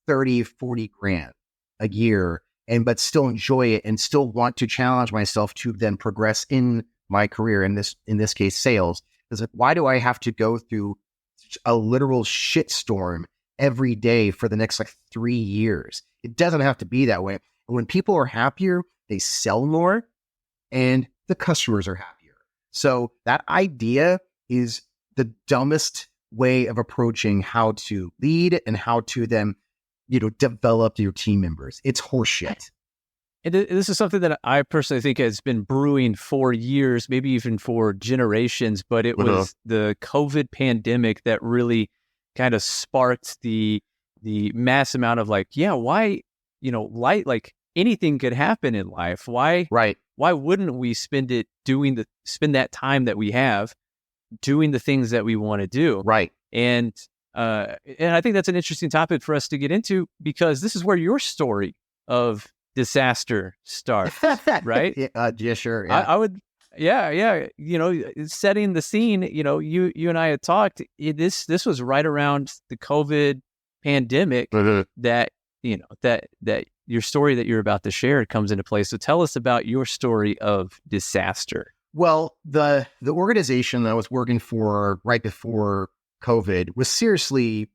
30, 40 grand a year, but still enjoy it and still want to challenge myself to then progress in my career, in this case, sales. It's like, why do I have to go through a literal shitstorm every day for the next 3 years? It doesn't have to be that way. And when people are happier, they sell more and the customers are happier. So that idea is the dumbest way of approaching how to lead and how to then, develop your team members. It's horseshit. And this is something that I personally think has been brewing for years, maybe even for generations, but it was the COVID pandemic that really kind of sparked the mass amount of why, anything could happen in life. Why wouldn't we spend that time that we have doing the things that we want to do? Right. And I think that's an interesting topic for us to get into, because this is where your story of disaster starts, right? Yeah, sure. Yeah. I would, yeah. Setting the scene, you and I had talked, this was right around the COVID pandemic that your story that you're about to share comes into play. So tell us about your story of disaster. Well, the organization I was working for right before COVID was seriously,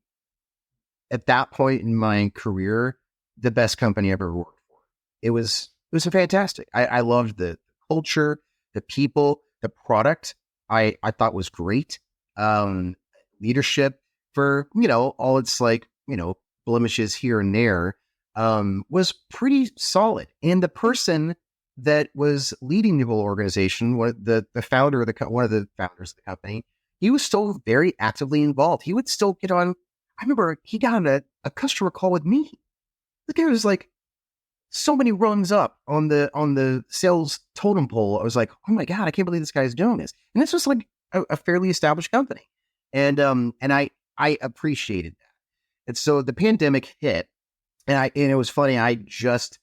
at that point in my career, the best company I ever worked for. It was fantastic. I loved the culture, the people, the product. I thought was great. Leadership, for all its blemishes here and there, was pretty solid. And the person that was leading the whole organization, one of the founders of the company, he was still very actively involved. He would still get on. I remember he got on a customer call with me. The guy was so many rungs up on the sales totem pole. I was like, oh my God, I can't believe this guy's doing this. And this was a fairly established company. And I appreciated that. And so the pandemic hit, and it was funny. I just,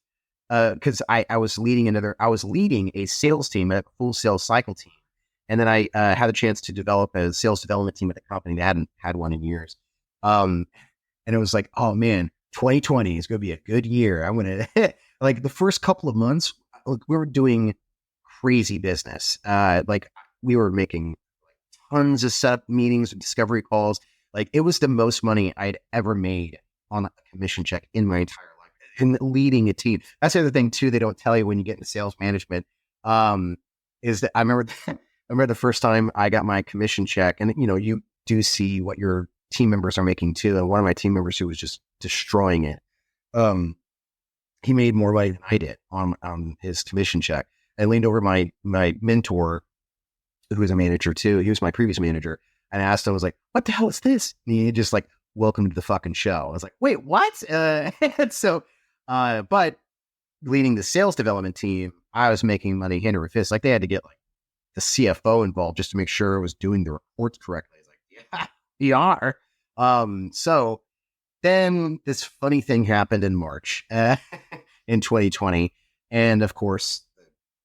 cause I was leading a sales team, a full sales cycle team. And then I had a chance to develop a sales development team at a company that hadn't had one in years. And it was like, oh man, 2020 is going to be a good year. I'm going to the first couple of months, we were doing crazy business. We were making tons of setup meetings and discovery calls. It was the most money I'd ever made on a commission check in my entire life, and leading a team. That's the other thing too. They don't tell you when you get into sales management, is that I remember the first time I got my commission check, and you do see what your team members are making too. And one of my team members who was just destroying it, he made more money than I did on his commission check. I leaned over my mentor, who was a manager too. He was my previous manager. And I asked him, I was like, what the hell is this? And he just welcome to the fucking show. I was like, wait, what? And so, but leading the sales development team, I was making money hand over fist. They had to get the CFO involved just to make sure it was doing the reports correctly. I was like, yeah, we are. So then this funny thing happened in March in 2020. And of course,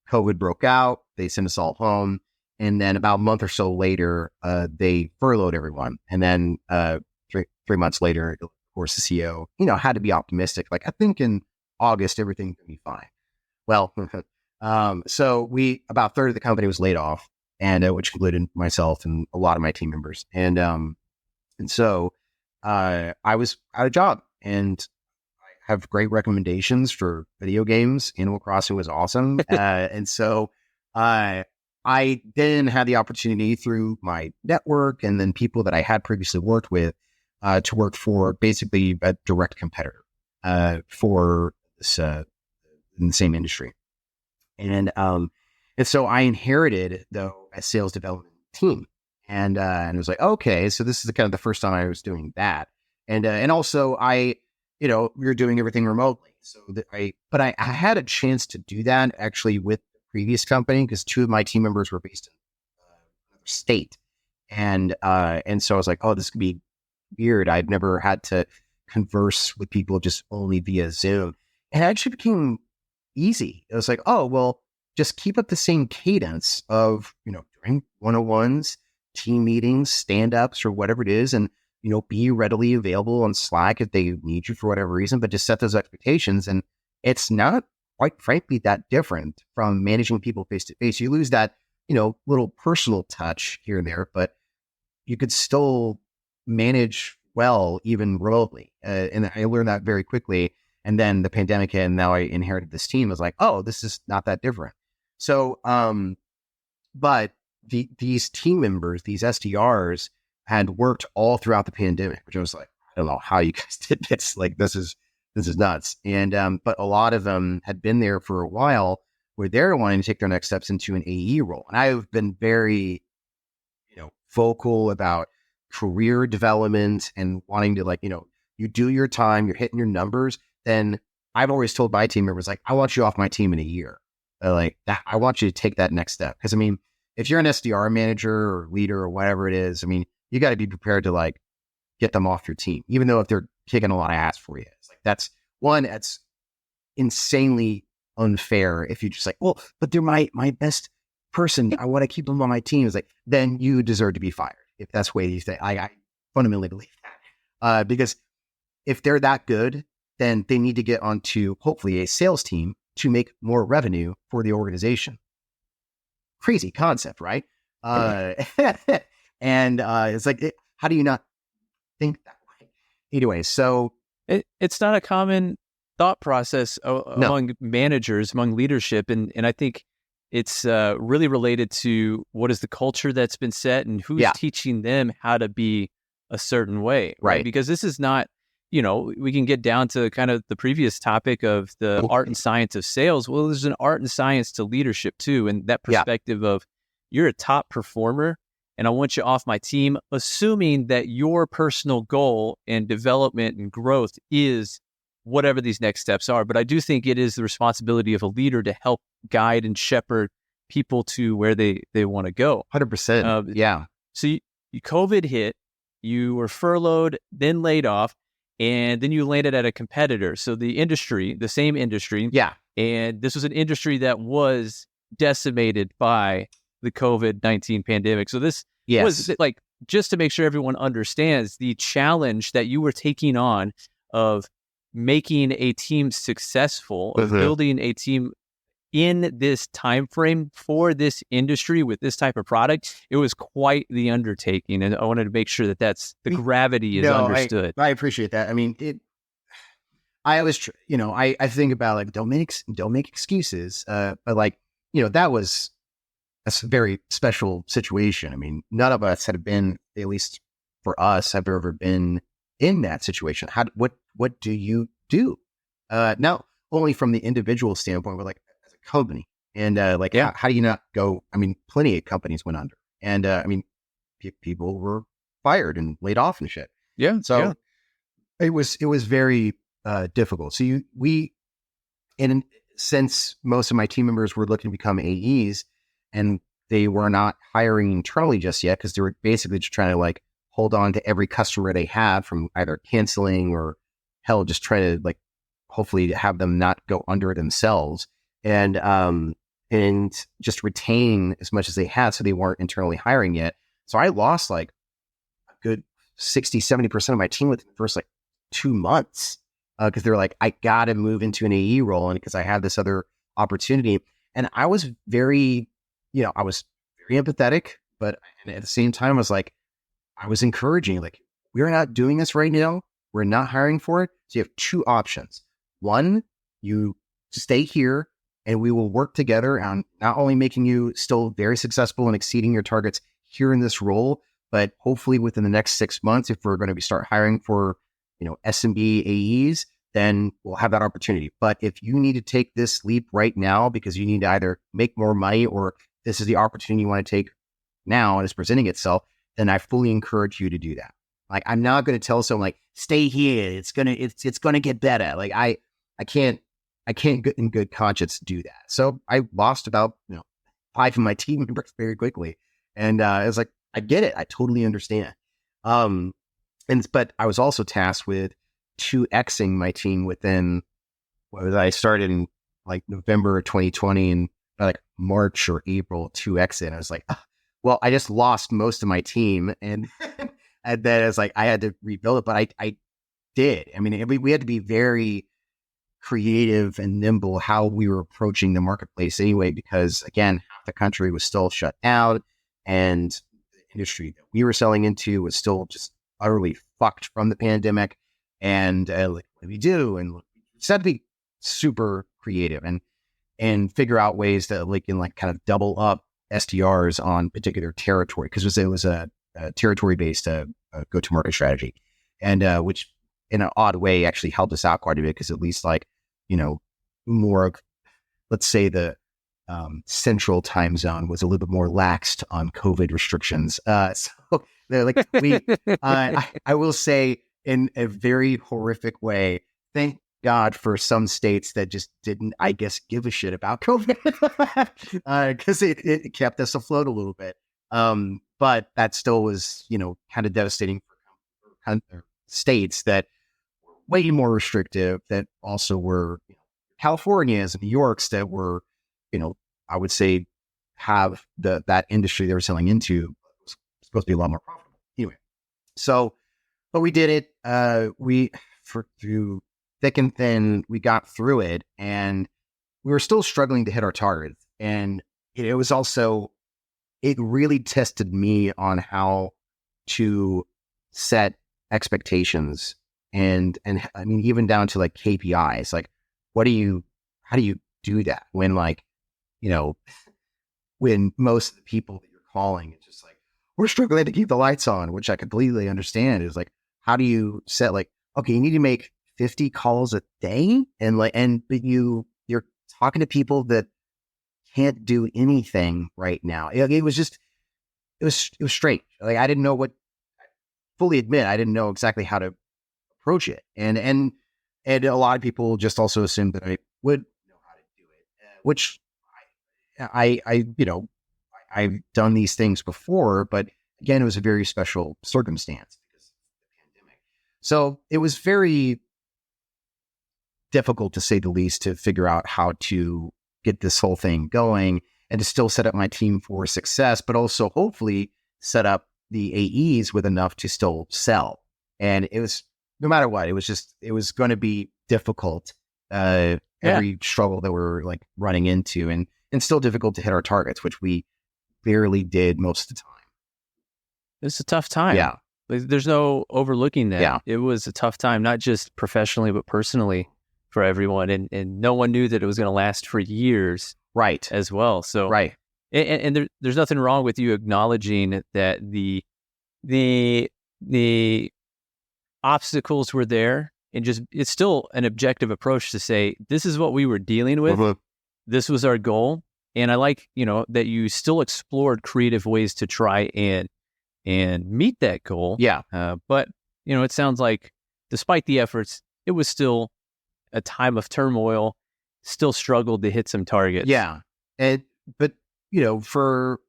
COVID broke out. They sent us all home. And then about a month or so later, they furloughed everyone. And then 3 months later, of course, the CEO, had to be optimistic. I think in August, everything's going to be fine. Well, so about a third of the company was laid off, and which included myself and a lot of my team members. And so I was out of job, and I have great recommendations for video games. Animal Crossing was awesome. And so I then had the opportunity through my network and then people that I had previously worked with to work for basically a direct competitor for this in the same industry. And so I inherited though a sales development team, and it was like, okay, so this is kind of the first time I was doing that, and also we were doing everything remotely. So but I had a chance to do that actually with the previous company, because 2 of my team members were based in another state, and so I was like, oh, this could be weird. I'd never had to converse with people just only via Zoom, and it actually became easy. It was like, oh, well, just keep up the same cadence of, doing one-on-ones, team meetings, stand-ups, or whatever it is, and be readily available on Slack if they need you for whatever reason, but just set those expectations. And it's not, quite frankly, that different from managing people face to face. You lose that, little personal touch here and there, but you could still manage well, even remotely. And I learned that very quickly. And then the pandemic hit, and now I inherited this team. I was like, oh, this is not that different. So, but these team members, these SDRs, had worked all throughout the pandemic, which I was like, I don't know how you guys did this. Like, this is nuts. And but a lot of them had been there for a while, where they're wanting to take their next steps into an AE role. And I've been very, vocal about career development and wanting to, like, you do your time, you're hitting your numbers. Then I've always told my team members, like, I want you off my team in a year. Like that, I want you to take that next step. Because I mean, if you're an SDR manager or leader or whatever it is, I mean, you got to be prepared to, like, get them off your team, even though if they're kicking a lot of ass for you. It's like, that's insanely unfair. If you just like, well, but they're my best person, I want to keep them on my team. It's like, then you deserve to be fired. If that's the way you say, I fundamentally believe that. Because if they're that good, then they need to get onto hopefully a sales team to make more revenue for the organization. Crazy concept, right? And it's like, how do you not think that way? Anyway, so it's not a common thought process among managers, among leadership, and I think it's really related to what is the culture that's been set and who's teaching them how to be a certain way, right? Because this is not, we can get down to kind of the previous topic of the art and science of sales. Well, there's an art and science to leadership too, and that perspective of you're a top performer and I want you off my team, assuming that your personal goal and development and growth is whatever these next steps are. But I do think it is the responsibility of a leader to help guide and shepherd people to where they want to go. 100%. Yeah. So COVID hit, you were furloughed, then laid off, and then you landed at a competitor. So the same industry. Yeah. And this was an industry that was decimated by the COVID-19 pandemic. So this was like, just to make sure everyone understands the challenge that you were taking on of making a team successful, of building a team in this time frame for this industry with this type of product. It was quite the undertaking, and I wanted to make sure that the gravity is understood. I appreciate that. I mean, I always, I think about, like, don't make excuses, but, like, that's a very special situation. I mean, none of us had been, at least for us, have ever been in that situation. What do you do? Not only from the individual standpoint, but, like, as a company, and how do you not go? I mean, plenty of companies went under, and I mean, people were fired and laid off and shit. Yeah. So it was very difficult. So since most of my team members were looking to become AEs, and they were not hiring internally just yet, because they were basically just trying to, like, hold on to every customer they have from either canceling or hell, just trying to, like, hopefully have them not go under themselves, and just retain as much as they had. So they weren't internally hiring yet. So I lost, like, a good 60-70% of my team within the first, like, 2 months, because they're like, I got to move into an AE role, and because I had this other opportunity. And I was very, empathetic, but at the same time, I was encouraging, like, we're not doing this right now. We're not hiring for it. So you have two options. One, you stay here and we will work together on not only making you still very successful and exceeding your targets here in this role, but hopefully within the next 6 months, if we're going to start hiring for, SMB AEs, then we'll have that opportunity. But if you need to take this leap right now because you need to either make more money, or this is the opportunity you want to take now and it's presenting itself, then I fully encourage you to do that. Like, I'm not going to tell someone, like, stay here, it's gonna get better. Like, I can't in good conscience do that. So I lost about 5 of my team members very quickly, and it was like, I get it, I totally understand. But I was also tasked with 2xing my team within, I started in, like, November of 2020, and by, like, March or April, 2x it. I was like, well, I just lost most of my team, and and then it's like I had to rebuild it, but I did. I mean, we had to be very creative and nimble how we were approaching the marketplace anyway, because again, half the country was still shut down, and the industry that we were selling into was still just utterly fucked from the pandemic. And like, what do we do? And we just had to be super creative and figure out ways that we can like kind of double up SDRs on particular territory, because it was a territory based go to market strategy, and which in an odd way actually helped us out quite a bit, because at least like, you know, more of, let's say the central time zone was a little bit more laxed on COVID restrictions. So they're like I will say in a very horrific way, thank God for some states that just didn't, I guess, give a shit about COVID, because it kept us afloat a little bit. But that still was, you know, kind of devastating for states that were way more restrictive, that also were, you know, Californias and New Yorks that were, you know, I would say have that industry they were selling into was supposed to be a lot more profitable. Anyway, so, but we did it. Through thick and thin, we got through it, and we were still struggling to hit our targets. And it was also, it really tested me on how to set expectations, and I mean, even down to like KPIs, like how do you do that when, like, you know, when most of the people that you're calling, it's just like, we're struggling to keep the lights on, which I completely understand. Is like, how do you set, like, okay, you need to make 50 calls a day, and but you're talking to people that can't do anything right now. It was strange. Like, I didn't know fully admit, I didn't know exactly how to approach it. And a lot of people just also assumed that I would know how to do it, which I you know, I've done these things before, but again, it was a very special circumstance because of the pandemic. So it was very difficult, to say the least, to figure out how to get this whole thing going and to still set up my team for success, but also hopefully set up the AEs with enough to still sell. And it was, no matter what, it was going to be difficult. Every struggle that we're like running into, and still difficult to hit our targets, which we barely did most of the time. It's a tough time. Yeah. There's no overlooking that. Yeah. It was a tough time, not just professionally, but personally for everyone. And no one knew that it was going to last for years. Right. As well. So, right. And there's nothing wrong with you acknowledging that the obstacles were there, and just, it's still an objective approach to say, this is what we were dealing with. Mm-hmm. This was our goal. And I like, you know, that you still explored creative ways to try and meet that goal. Yeah. But, you know, it sounds like despite the efforts, it was still a time of turmoil, still struggled to hit some targets. Yeah. But, you know, for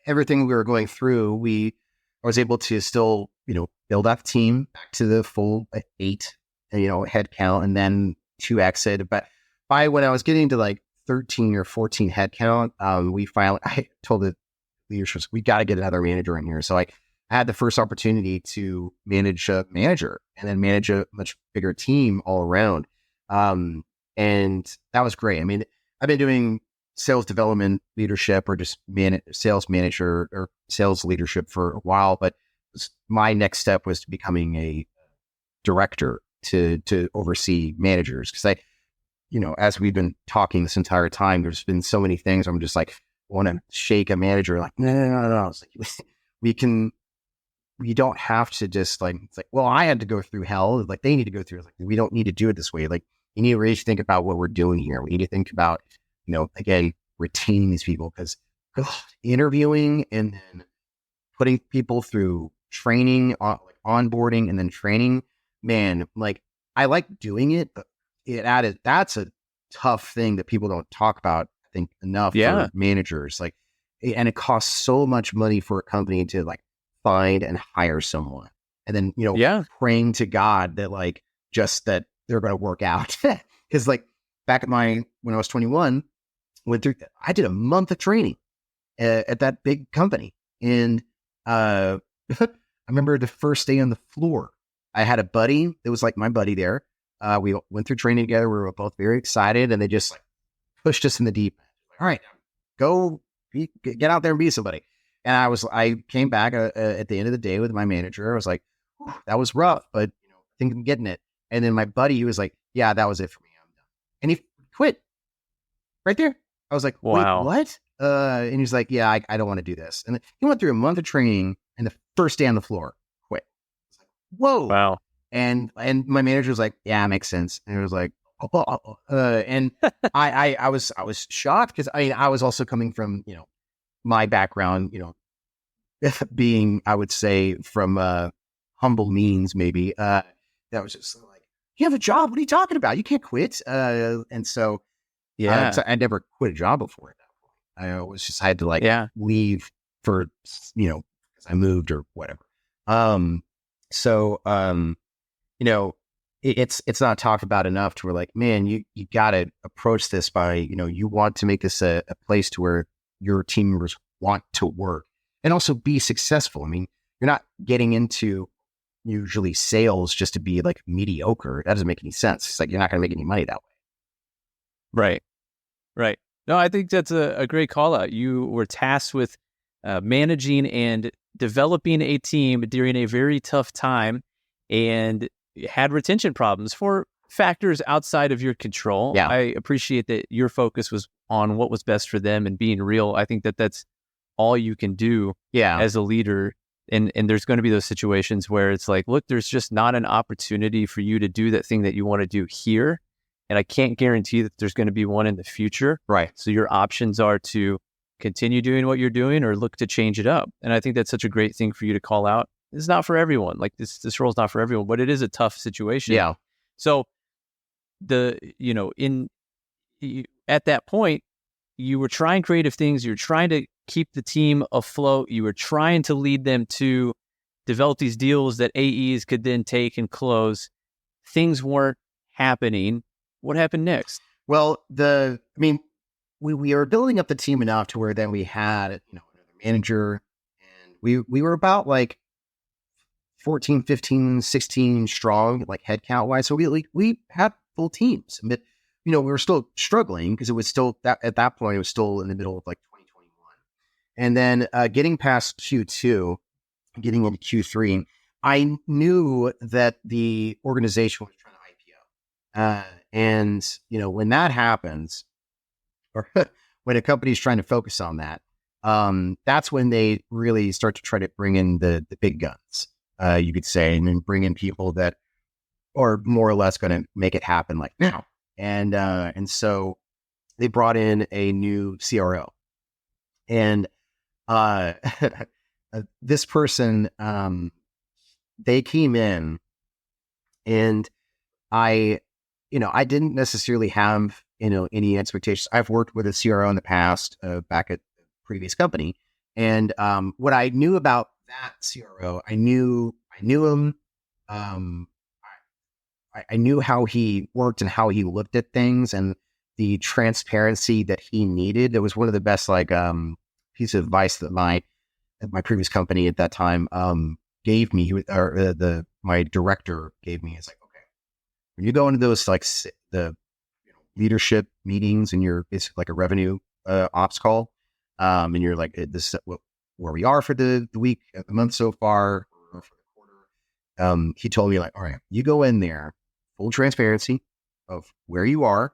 everything we were going through, I was able to still, you know, build up the team back to the full 8, you know, head count, and then 2x it. But by when I was getting to like 13 or 14 head count, I told the leadership, we got to get another manager in here. So I had the first opportunity to manage a manager, and then manage a much bigger team all around. And that was great. I mean, I've been doing sales development leadership, or just sales manager or sales leadership for a while, but my next step was to becoming a director to oversee managers. Because you know, as we've been talking this entire time, there's been so many things I'm just like, want to shake a manager, like, no. It's like, we don't have to just like, it's like, well, I had to go through hell, like they need to go through. Like, we don't need to do it this way. Like, you need to really think about what we're doing here. We need to think about, you know, again, retaining these people, because interviewing and then putting people through training, like onboarding and then training, man, like, I like doing it, but that's a tough thing that people don't talk about, I think, enough for managers. Like, and it costs so much money for a company to like find and hire someone, and then, you know, praying to God that like, just that they're going to work out. Because like back at when I was 21, I did a month of training, at that big company. And I remember the first day on the floor, I had a buddy that was like my buddy there. We went through training together. We were both very excited, and they just like pushed us in the deep end. All right, go get out there and be somebody. And I came back at the end of the day with my manager. I was like, that was rough, but I think I'm getting it. And then my buddy, he was like, yeah, that was it for me. I'm done. And he quit right there. I was like, wait, Wow. what? And he's like, yeah, I don't want to do this. And he went through a month of training, and the first day on the floor, quit. I was like, whoa. Wow. And my manager was like, yeah, it makes sense. And it was like, and I was shocked because I was also coming from, my background, being, I would say, from humble means, maybe, that was just like, you have a job. What are you talking about? You can't quit. And so, Yeah. so I never quit a job before at that point. I always just had to like leave for, because I moved or whatever. It's not talked about enough to where like, man, you got to approach this by, you want to make this a place to where your team members want to work and also be successful. I mean, you're not getting into usually sales just to be like mediocre. That doesn't make any sense. It's like, you're not going to make any money that way. Right. No, I think that's a great call out. You were tasked with managing and developing a team during a very tough time and had retention problems for factors outside of your control. Yeah. I appreciate that your focus was on what was best for them and being real. I think that that's all you can do as a leader. And there's going to be those situations where it's like, look, there's just not an opportunity for you to do that thing that you want to do here. And I can't guarantee that there's going to be one in the future. Right. So your options are to continue doing what you're doing or look to change it up. And I think that's such a great thing for you to call out. It's not for everyone. Like this role is not for everyone, but it is a tough situation. Yeah. So at that point, you were trying creative things. You're trying to keep the team afloat. You were trying to lead them to develop these deals that AEs could then take and close. Things weren't happening. What happened next? Well, we were building up the team enough to where then we had, another manager, and we were about like 14, 15, 16 strong, like headcount wise. So we had full teams, but we were still struggling because it was still at that point, it was still in the middle of like 2021. And then getting past Q2, getting into Q3, I knew that the organization was trying to IPO. And when that happens, or when a company is trying to focus on that, that's when they really start to try to bring in the big guns, you could say, and then bring in people that are more or less going to make it happen like now. And so they brought in a new CRO, and this person, they came in, and I didn't necessarily have, any expectations. I've worked with a CRO in the past, back at the previous company. And, what I knew about that CRO, I knew him. I knew how he worked and how he looked at things and the transparency that he needed. It was one of the best, piece of advice that my previous company at that time, gave me. My director gave me. It's like, okay, when you go into those the leadership meetings and you're basically like a revenue ops call, and you're like, this is where we are for the week, the month so far, or for the quarter. He told me like, all right, you go in there, full transparency of where you are,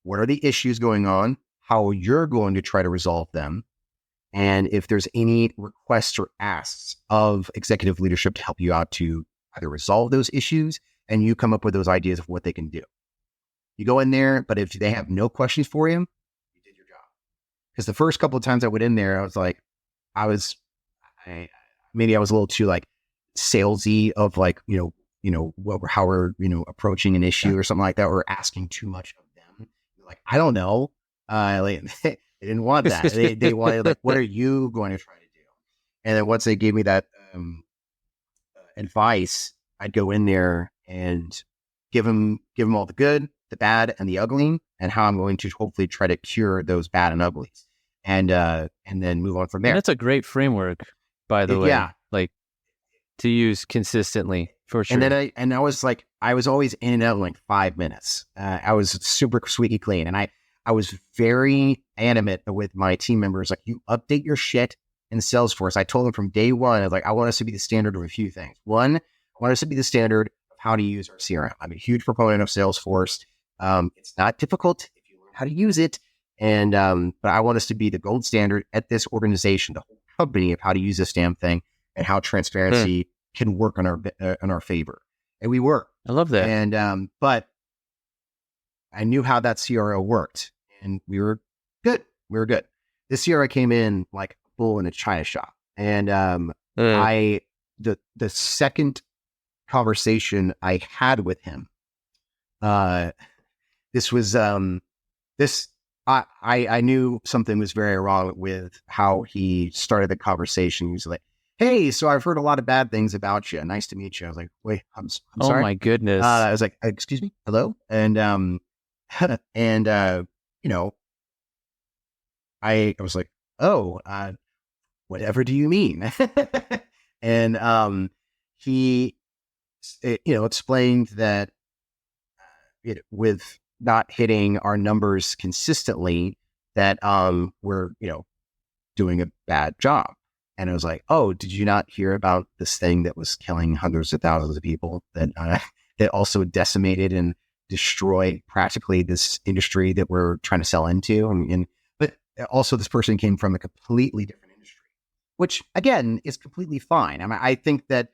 what are the issues going on, how you're going to try to resolve them, and if there's any requests or asks of executive leadership to help you out to either resolve those issues, and you come up with those ideas of what they can do. You go in there, but if they have no questions for you, you did your job. Because the first couple of times I went in there, I was like, maybe I was a little too like salesy of like, how we're, approaching an issue or something like that, or asking too much of them. Like, I don't know. They didn't want that. They wanted like, what are you going to try to do? And then once they gave me that advice, I'd go in there and give them all the good, the bad, and the ugly, and how I'm going to hopefully try to cure those bad and uglies. and then move on from And there. that's a great framework, by the way. Yeah. Like to use consistently for sure. And then I was like, I was always in and out in like 5 minutes. I was super squeaky clean. And I was very animate with my team members. Like, you update your shit in Salesforce. I told them from day one, I was like, I want us to be the standard of a few things. One, I want us to be the standard of how to use our CRM. I'm a huge proponent of Salesforce. It's not difficult if you learn how to use it. And, but I want us to be the gold standard at this organization, the whole company, of how to use this damn thing and how transparency can work in our favor. And we were. I love that. And, but I knew how that CRO worked, and we were good. The CRO came in like a bull in a china shop. And, the second conversation I had with him, this was, I knew something was very wrong with how he started the conversation. He was like, "Hey, so I've heard a lot of bad things about you. Nice to meet you." I was like, "Wait, I'm sorry." Oh my goodness. I was like, "Excuse me, hello," and and you know, I was like, "Oh, whatever do you mean?" And he, explained that with not hitting our numbers consistently, that we're doing a bad job. And I was like, "Oh, did you not hear about this thing that was killing hundreds of thousands of people, that that also decimated and destroyed practically this industry that we're trying to sell into?" But also, this person came from a completely different industry, which again is completely fine. I mean, I think that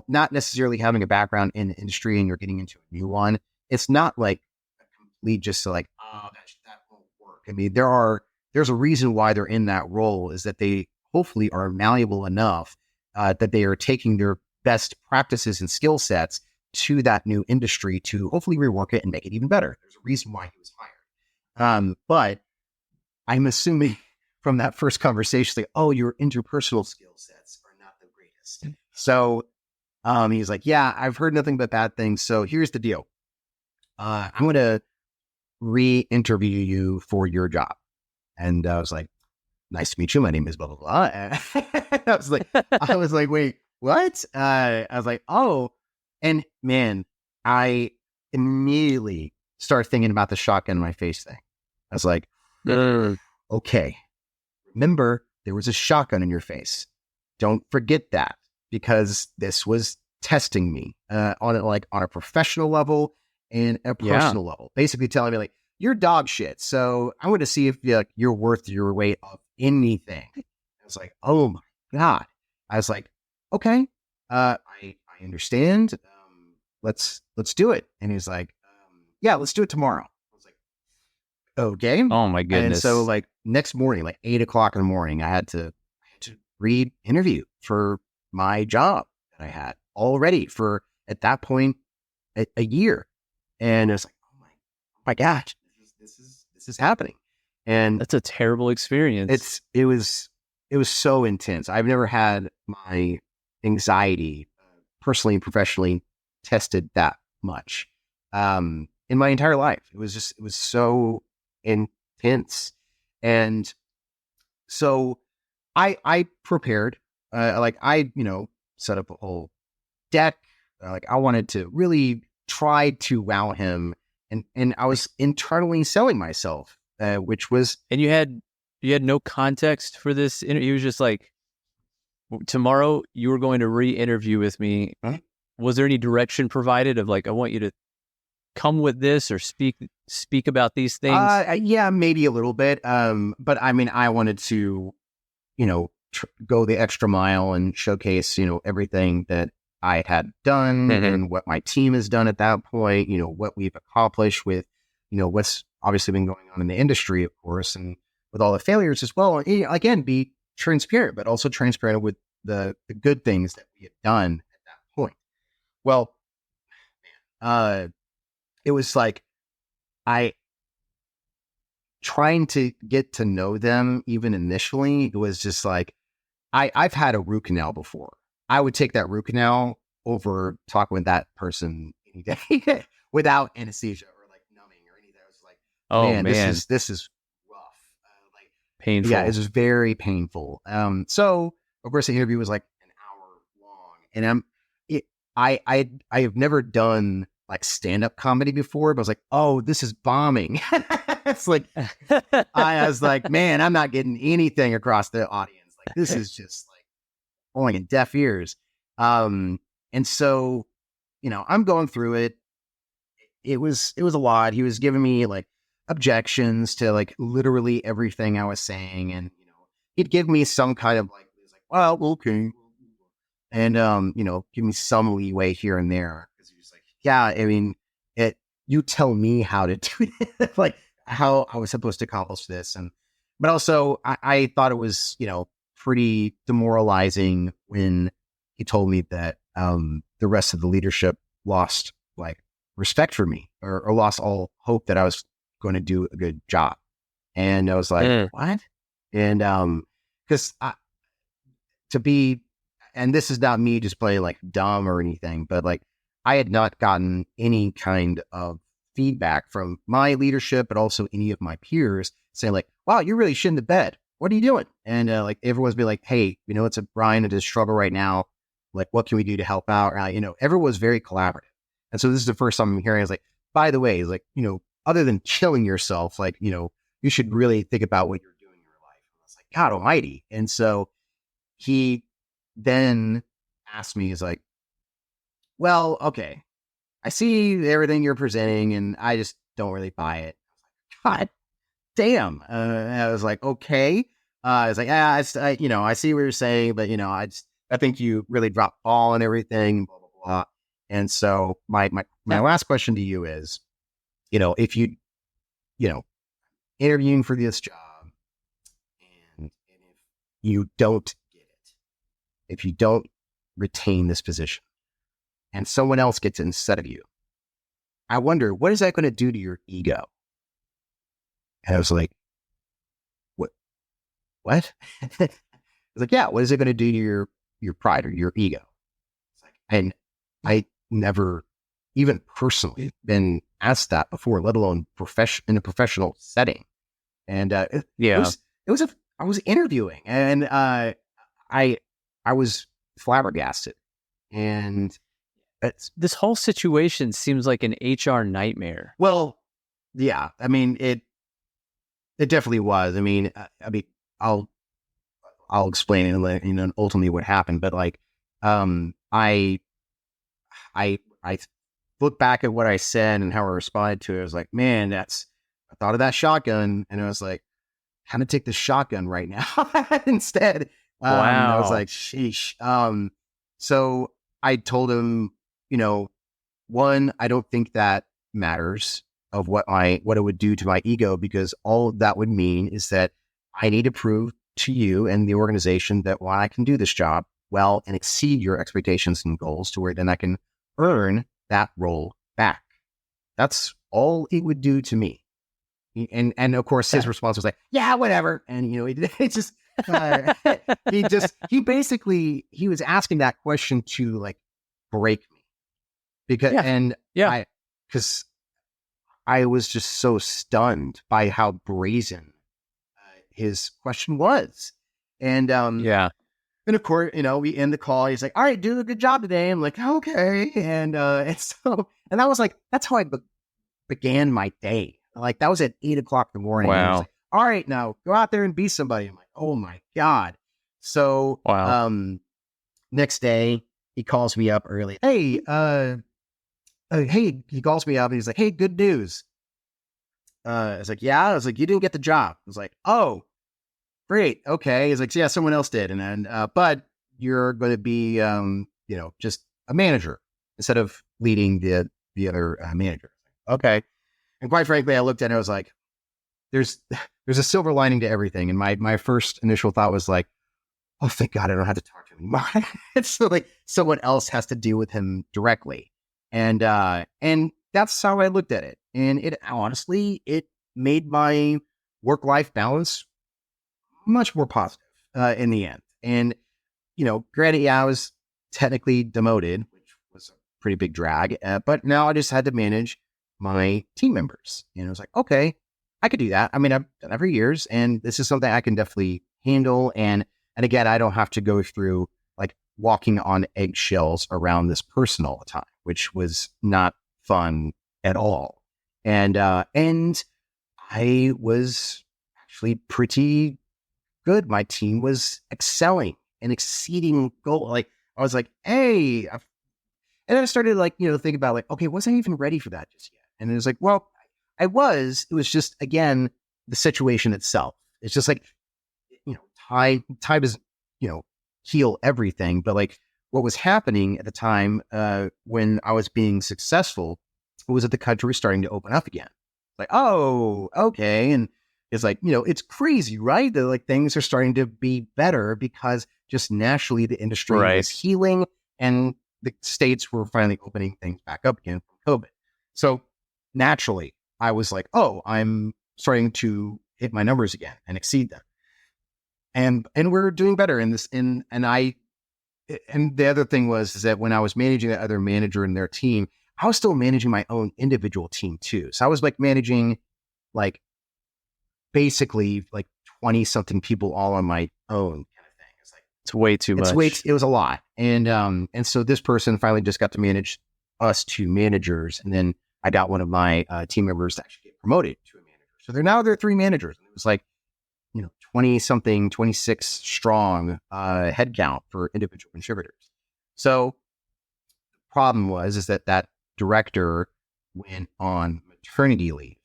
not necessarily having a background in the industry and you're getting into a new one, it's not like complete just to like, "Oh, that won't work." I mean, there's a reason why they're in that role, is that they hopefully are malleable enough that they are taking their best practices and skill sets to that new industry to hopefully rework it and make it even better. There's a reason why he was hired. But I'm assuming from that first conversation, like, "Oh, your interpersonal skill sets are not the greatest." So he's like, "Yeah, I've heard nothing but bad things. So here's the deal. I'm going to re-interview you for your job." And I was like, "Nice to meet you. My name is blah, blah, blah." And I was like, "Wait, what?" I was like, "Oh," and man, I immediately started thinking about the shotgun in my face thing. I was like, "Okay, remember there was a shotgun in your face. Don't forget that, because this was testing me on a professional level and a personal level, basically telling me like, you're dog shit. So I want to see if you're worth your weight of anything." I was like, "Oh my God." I was like, "Okay, I understand. Let's do it." And he's like, "Yeah, let's do it tomorrow." I was like, "Okay." Oh my And goodness. so like next morning, like 8:00 in the morning, I had to re-interview for my job that I had already for, at that point, a year. And it's like, oh my gosh, this is happening. And That's a terrible experience. it was so intense. I've never had my anxiety personally and professionally tested that much in my entire life. It was so intense. And so I prepared, I set up a whole deck. I wanted to really try to wow him, and I was internally selling myself, which was. And you had no context for this interview. It was just like, tomorrow you were going to re-interview with me. Huh? Was there any direction provided of like, I want you to come with this or speak about these things? Yeah, maybe a little bit. But I mean, I wanted to, go the extra mile and showcase, everything that I had done and what my team has done at that point, what we've accomplished with, what's obviously been going on in the industry, of course, and with all the failures as well. And, again, be transparent, but also transparent with the good things that we had done at that point. Well, it was like trying to get to know them even initially. It was just like, I've had a root canal before. I would take that root canal over talking with that person any day without anesthesia or like numbing or anything. I was like, man, this is rough. Painful. Yeah, it's very painful. So of course the interview was like an hour long, and I have never done like stand-up comedy before, but I was like, oh, this is bombing. It's like, I was like, man, I'm not getting anything across the audience. Like, this is just like falling in deaf ears. And so, I'm going through it. It was a lot. He was giving me like objections to like literally everything I was saying. And, he'd give me some kind of like, he's like, well, okay. And, give me some leeway here and there. Cause he was like, yeah, I mean, you tell me how to do it, like how I was supposed to accomplish this. But also I thought it was, pretty demoralizing when he told me that, the rest of the leadership lost like respect for me or lost all hope that I was going to do a good job. And I was like, what? And, cause to be, and this is not me just playing like dumb or anything, but like I had not gotten any kind of feedback from my leadership, but also any of my peers saying like, wow, you're really shitting the bed. What are you doing? And like everyone's be like, hey, it's a Brian in a struggle right now. Like, what can we do to help out? Everyone was very collaborative. And so this is the first time I'm hearing is like, by the way, like, other than killing yourself, like, you should really think about what you're doing in your life. And I was like, God almighty. And so he then asked me, he's like, well, okay, I see everything you're presenting and I just don't really buy it. God damn. I was like, okay. I was like, I see what you're saying, but I think you really dropped ball and everything, blah, blah, blah. And so my last question to you is, if interviewing for this job and if you don't get it, if you don't retain this position and someone else gets it instead of you, I wonder, what is that going to do to your ego? And I was like, what? I was like, yeah, what is it going to do to your pride or your ego? And I never even personally been asked that before, let alone in a professional setting. And I was interviewing and I was flabbergasted. And this whole situation seems like an HR nightmare. Well, yeah, I mean, it definitely was. I mean, I'll explain it and ultimately what happened. But like, I look back at what I said and how I responded to it. I was like, man, I thought of that shotgun, and I was like, how to take the shotgun right now instead. Wow. I was like, sheesh. So I told him, one, I don't think that matters of what it would do to my ego, because all that would mean is that I need to prove to you and the organization that while I can do this job well and exceed your expectations and goals to where then I can earn that role back. That's all it would do to me. And of course his response was like, yeah, whatever. And it just he was asking that question to like break me because I was just so stunned by how brazen his question was. And and of course, we end the call. He's like, all right, do a good job today. I'm like, okay. And that was like, that's how I began my day. Like that was at 8:00 in the morning. Wow. And I was like, all right, now go out there and be somebody. I'm like, oh my God. So, next day he calls me up early. Hey, he calls me up and he's like, hey, good news. I was like, yeah. I was like, you didn't get the job. I was like, oh, great. Okay. He's like, yeah, someone else did. And then, but you're going to be, just a manager instead of leading the other manager. Okay. And quite frankly, I looked at it, I was like, there's a silver lining to everything. And my first initial thought was like, oh, thank God I don't have to talk to him anymore. It's so like someone else has to deal with him directly. And that's how I looked at it. And it honestly, it made my work-life balance much more positive in the end. And, granted, yeah, I was technically demoted, which was a pretty big drag, but now I just had to manage my team members. And I was like, okay, I could do that. I mean, I've done that for years, and this is something I can definitely handle. And again, I don't have to go through like walking on eggshells around this person all the time, which was not fun at all. And I was actually pretty good. My team was excelling and exceeding goal. Like I was like, hey, and then I started like, think about like, okay, was I even ready for that just yet? And it was like, well, it was just, again, the situation itself. It's just like, time is, heal everything. But like what was happening at the time when I was being successful was that the country was starting to open up again. Like, oh, okay. And it's like, it's crazy, right? That like things are starting to be better because just naturally the industry was healing and the states were finally opening things back up again from COVID. So naturally, I was like, oh, I'm starting to hit my numbers again and exceed them. And we're doing better in this. And the other thing is that when I was managing the other manager and their team, I was still managing my own individual team too. So I was like managing like basically like 20 something people all on my own kind of thing. It's like, it's way too much. It was a lot. And so this person finally just got to manage us two managers. And then I got one of my team members to actually get promoted to a manager. So they're 3 managers. And it was like, 20 something, 26 strong headcount for individual contributors. So the problem is that director went on maternity leave.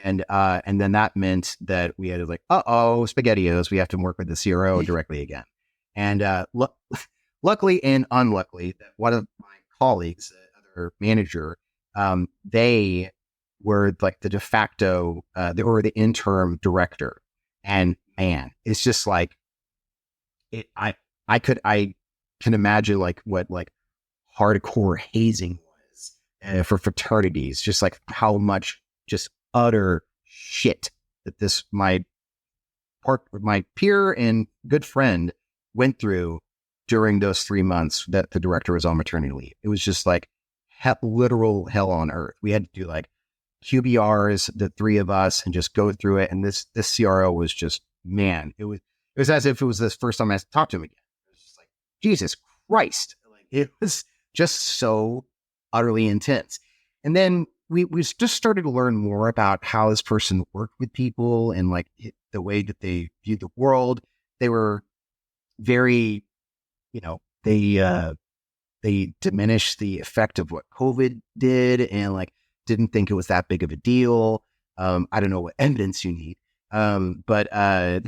And then that meant that we had to like, SpaghettiOs, we have to work with the CRO directly again. And luckily and unluckily, that one of my colleagues, the other manager, they were like the de facto, or the interim director. And man, it's just like I can imagine like what like hardcore hazing was for fraternities, just like how much just utter shit that my peer and good friend went through during those 3 months that the director was on maternity leave. It was just like literal hell on earth. We had to do like QBRs, the 3 of us, and just go through it. And this CRO was just, man, it was as if it was the first time I talked to him again. It was just like, Jesus Christ. Like it was just so utterly intense. And then we just started to learn more about how this person worked with people and like the way that they viewed the world. They were very, they diminished the effect of what COVID did and like didn't think it was that big of a deal. I don't know what evidence you need. But I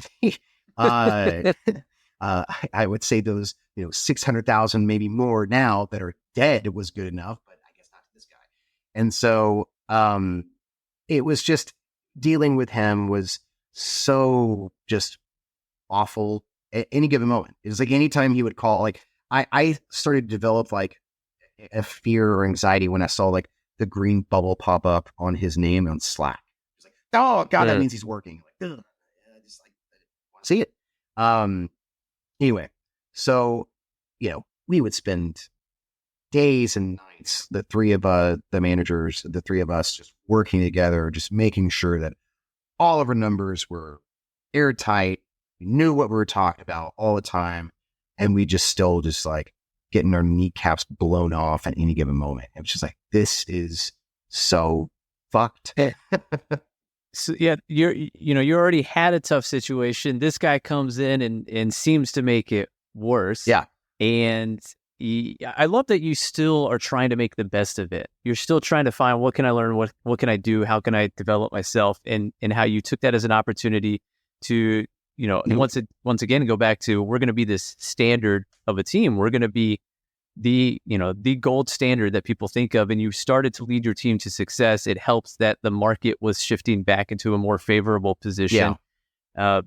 would say those, 600,000, maybe more now that are dead was good enough, but I guess not to this guy. And so, it was just dealing with him was so just awful at any given moment. It was like anytime he would call, like I started to develop like a fear or anxiety when I saw like the green bubble pop up on his name on Slack. It's like, oh God, that means he's working. Like, ugh. I just like I didn't want to see it. Anyway, so we would spend days and nights, the 3 of the managers, the 3 of us, just working together, just making sure that all of our numbers were airtight. We knew what we were talking about all the time, and we just still just like getting our kneecaps blown off at any given moment. It was just like, this is so fucked. So yeah, you already had a tough situation. This guy comes in and seems to make it worse. Yeah. And I love that you still are trying to make the best of it. You're still trying to find, what can I learn? What can I do? How can I develop myself? And how you took that as an opportunity to, once again, go back to, we're going to be this standard of a team. We're going to be the gold standard that people think of, and you started to lead your team to success. It helps that the market was shifting back into a more favorable position. Yeah.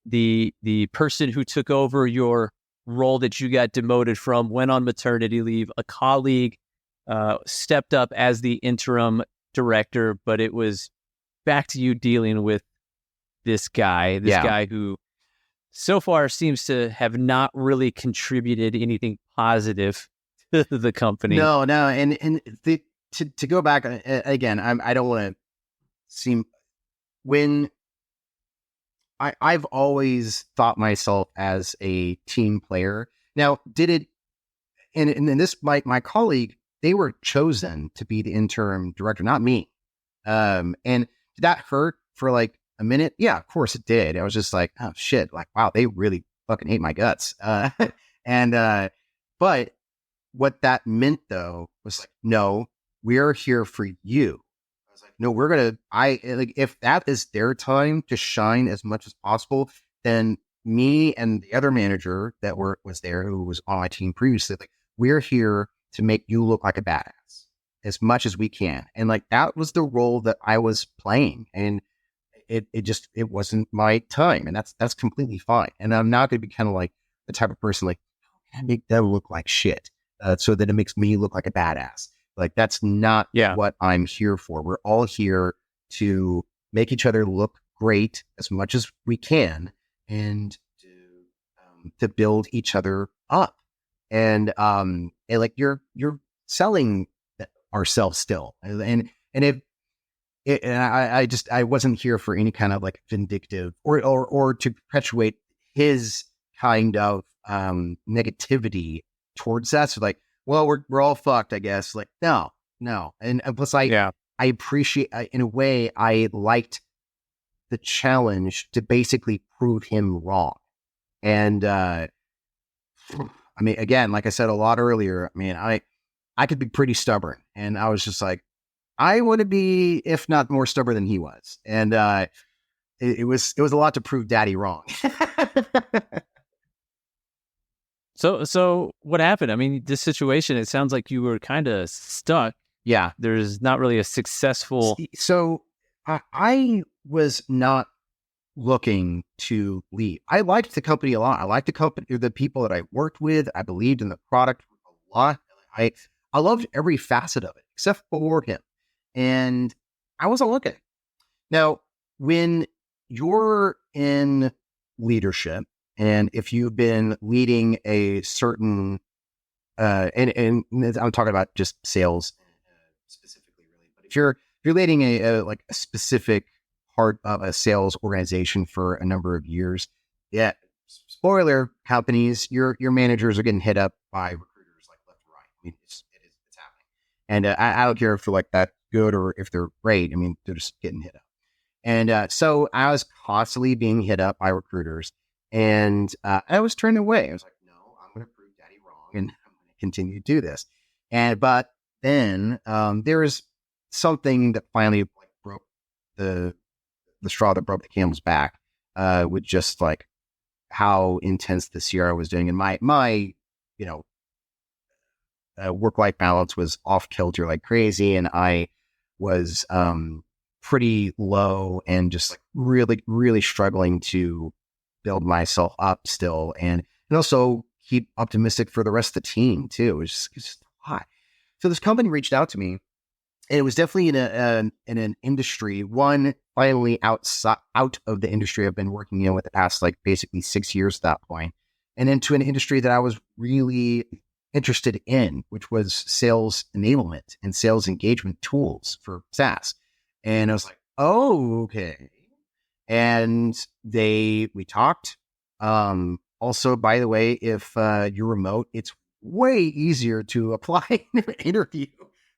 The person who took over your role that you got demoted from went on maternity leave. A colleague stepped up as the interim director, but it was back to you dealing with this guy who so far seems to have not really contributed anything positive to the company. No. And to go back again, I don't want to seem, when I've always thought myself as a team player. Now, did it, and this, my colleague, they were chosen to be the interim director, not me. And did that hurt for like a minute? Yeah, of course it did. I was just like, oh shit, like, wow, they really fucking hate my guts. But what that meant though was like, no, we're here for you. I was like, no, if that is their time to shine as much as possible, then me and the other manager that was there, who was on my team previously, like, we're here to make you look like a badass as much as we can. And like, that was the role that I was playing. And it wasn't my time. And that's completely fine. And I'm not going to be kind of like the type of person like, I make them look like shit. So that it makes me look like a badass. Like, that's not what I'm here for. We're all here to make each other look great as much as we can, and to build each other up. And like, you're selling ourselves still. And I wasn't here for any kind of like vindictive or to perpetuate his kind of negativity towards that. So like, well, we're all fucked, I guess. Like, no. And plus I appreciate, in a way, I liked the challenge to basically prove him wrong. And, I mean, again, like I said a lot earlier, I mean, I could be pretty stubborn, and I was just like, I want to be, if not more stubborn than he was. And, it was a lot to prove daddy wrong. So what happened? I mean, this situation, it sounds like you were kind of stuck. Yeah. There's not really a successful. So I was not looking to leave. I liked the company a lot. I liked the people that I worked with. I believed in the product a lot. I loved every facet of it except for him. And I wasn't looking. Now, when you're in leadership, and if you've been leading a certain, and I'm talking about just sales specifically, really, but if you're leading a specific part of a sales organization for a number of years, yeah, spoiler, companies, your managers are getting hit up by recruiters like left and right. I mean, it's happening, and I don't care if they're like that good or if they're great. I mean, they're just getting hit up, and so I was constantly being hit up by recruiters. And I was turned away. I was like, no, I'm going to prove daddy wrong, and I'm going to continue to do this. But then there was something that finally like broke the straw that broke the camel's back, with just like how intense the CRO was doing. And my work-life balance was off kilter like crazy. And I was pretty low and just like really, really struggling to build myself up still, and also keep optimistic for the rest of the team too. It was just a lot. So this company reached out to me, and it was definitely in an industry, one finally out of the industry I've been working in with the past like basically 6 years at that point, and into an industry that I was really interested in, which was sales enablement and sales engagement tools for SaaS. And I was like, oh, okay. And we talked. Also, by the way, if you're remote, it's way easier to apply in an interview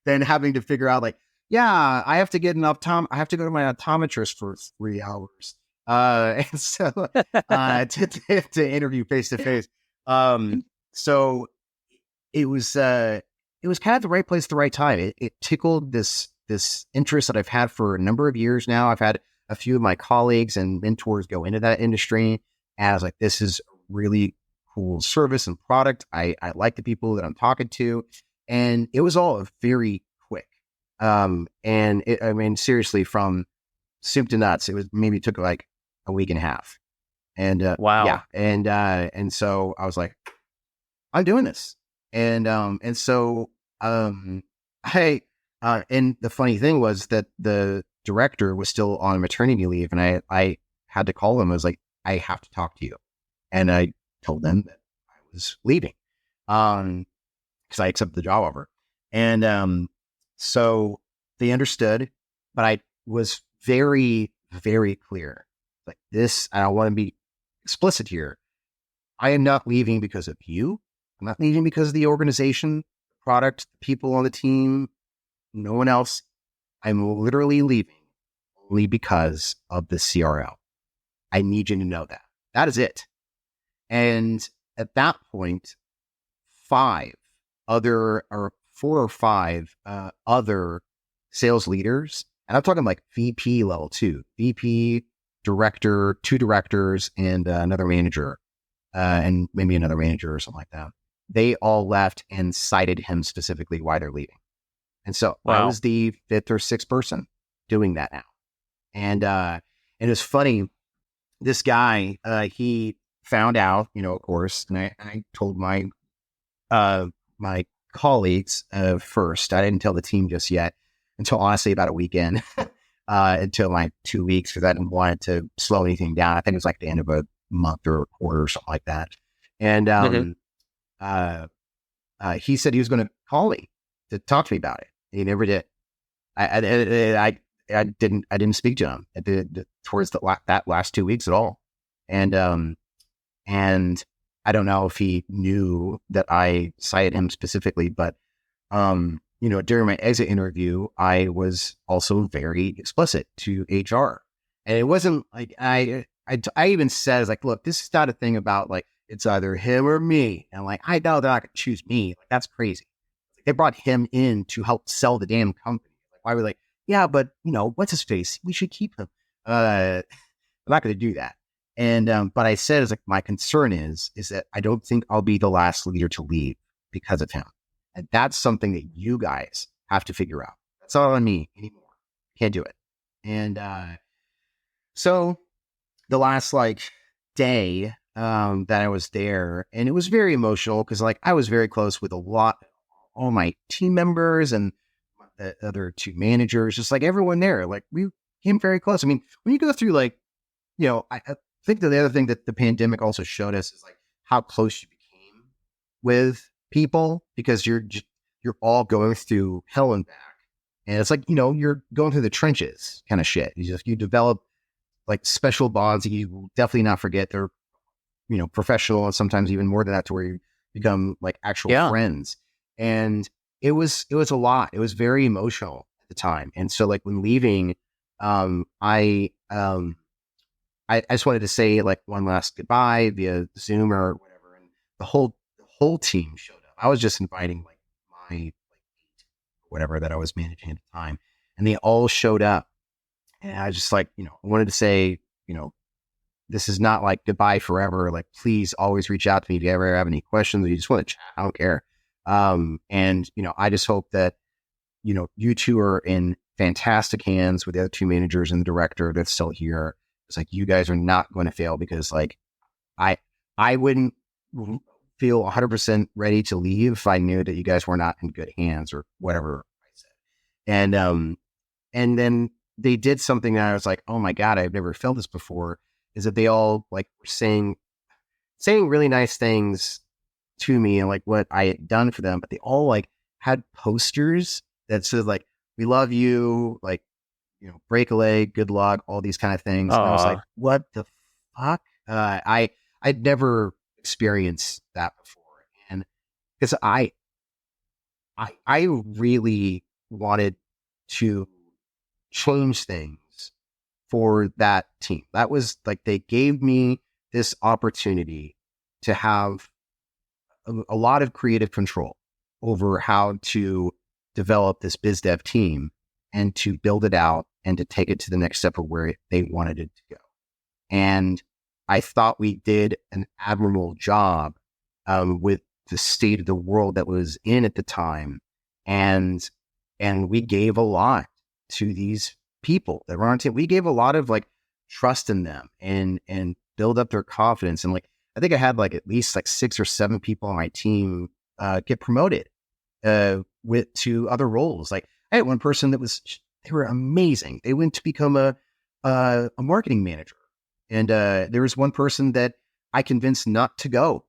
than having to figure out like, yeah, I have to get I have to go to my optometrist for 3 hours. And so to interview face to face. So it was kind of the right place at the right time. It tickled this interest that I've had for a number of years now. I've had a few of my colleagues and mentors go into that industry, and I was like, this is a really cool service and product. I like the people that I'm talking to, and it was all very quick. I mean, seriously, from soup to nuts, it was maybe took like a week and a half. And wow. Yeah. And so I was like, I'm doing this. And so and the funny thing was that the director was still on maternity leave, and I had to call him. I was like, I have to talk to you. And I told them that I was leaving, because I accepted the job offer. And so they understood, but I was very, very clear. Like this, I want to be explicit here. I am not leaving because of you. I'm not leaving because of the organization, the product, the people on the team, no one else. I'm literally leaving only because of the CRL. I need you to know that. That is it. And at that point, four or five other sales leaders, and I'm talking like VP level too, VP, director, two directors, and another manager, and maybe another manager or something like that. They all left and cited him specifically why they're leaving. And so I was the fifth or sixth person doing that now. And it was funny. This guy, he found out, of course, and I told my colleagues first. I didn't tell the team just yet until honestly about a weekend, until like 2 weeks, because I didn't want it to slow anything down. I think it was like the end of a month or a quarter or something like that. And he said he was going to call me to talk to me about it. He never did. I didn't speak to him towards that last 2 weeks at all. And I don't know if he knew that I cited him specifically, but, during my exit interview, I was also very explicit to HR, and it wasn't like, I even says like, look, this is not a thing about like, it's either him or me. And like, I know they're not going to choose me. Like, that's crazy. They brought him in to help sell the damn company. Like, why were like, yeah, but what's his face? We should keep him. I'm not going to do that. And, but I said, is like, my concern is that I don't think I'll be the last leader to leave because of him. And that's something that you guys have to figure out. That's not on me anymore. Can't do it. And, so the last like day, that I was there, and it was very emotional because like I was very close with all my team members and the other two managers, just like everyone there. Like we came very close. I mean, when you go through like, I think that the other thing that the pandemic also showed us is like how close you became with people, because you're all going through hell and back. And it's like, you're going through the trenches kind of shit. You develop like special bonds that you will definitely not forget. They're, professional, and sometimes even more than that, to where you become like actual friends. And it was a lot. It was very emotional at the time. And so like when leaving, I just wanted to say like one last goodbye via Zoom or whatever. And the whole team showed up. I was just inviting like my like whatever that I was managing at the time, and they all showed up. And I just like, I wanted to say, this is not like goodbye forever. Like, please always reach out to me if you ever have any questions or you just want to chat. I don't care. And I just hope that, you two are in fantastic hands with the other two managers and the director that's still here. It's like, you guys are not going to fail, because like, I wouldn't feel 100% ready to leave if I knew that you guys were not in good hands or whatever I said. And then they did something that I was like, oh my God, I've never felt this before, is that they all like were saying really nice things to me and like what I had done for them, but they all like had posters that said like, we love you, like, break a leg, good luck, all these kind of things. And I was like, what the fuck? I'd never experienced that before. And because I really wanted to change things for that team. That was like, they gave me this opportunity to have a lot of creative control over how to develop this biz dev team and to build it out and to take it to the next step of where they wanted it to go. And I thought we did an admirable job with the state of the world that was in at the time. And we gave a lot to these people that were on team. We gave a lot of like trust in them and build up their confidence. And like, I think I had like at least like 6 or 7 people on my team get promoted to other roles. Like I had one person they were amazing. They went to become a marketing manager. And there was one person that I convinced not to go.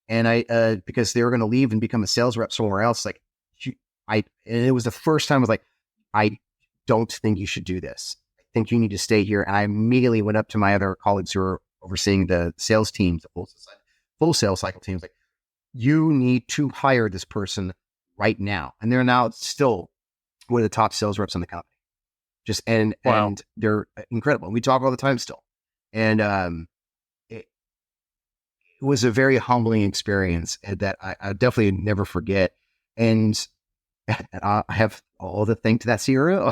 And because they were going to leave and become a sales rep somewhere else. Like and it was the first time I was like, I don't think you should do this. I think you need to stay here. And I immediately went up to my other colleagues who were overseeing the sales teams, the full sales cycle teams, like, you need to hire this person right now. And they're now still one of the top sales reps in the company. And they're incredible. We talk all the time still. And it was a very humbling experience that I definitely never forget. And I have all the thanks to that CRO.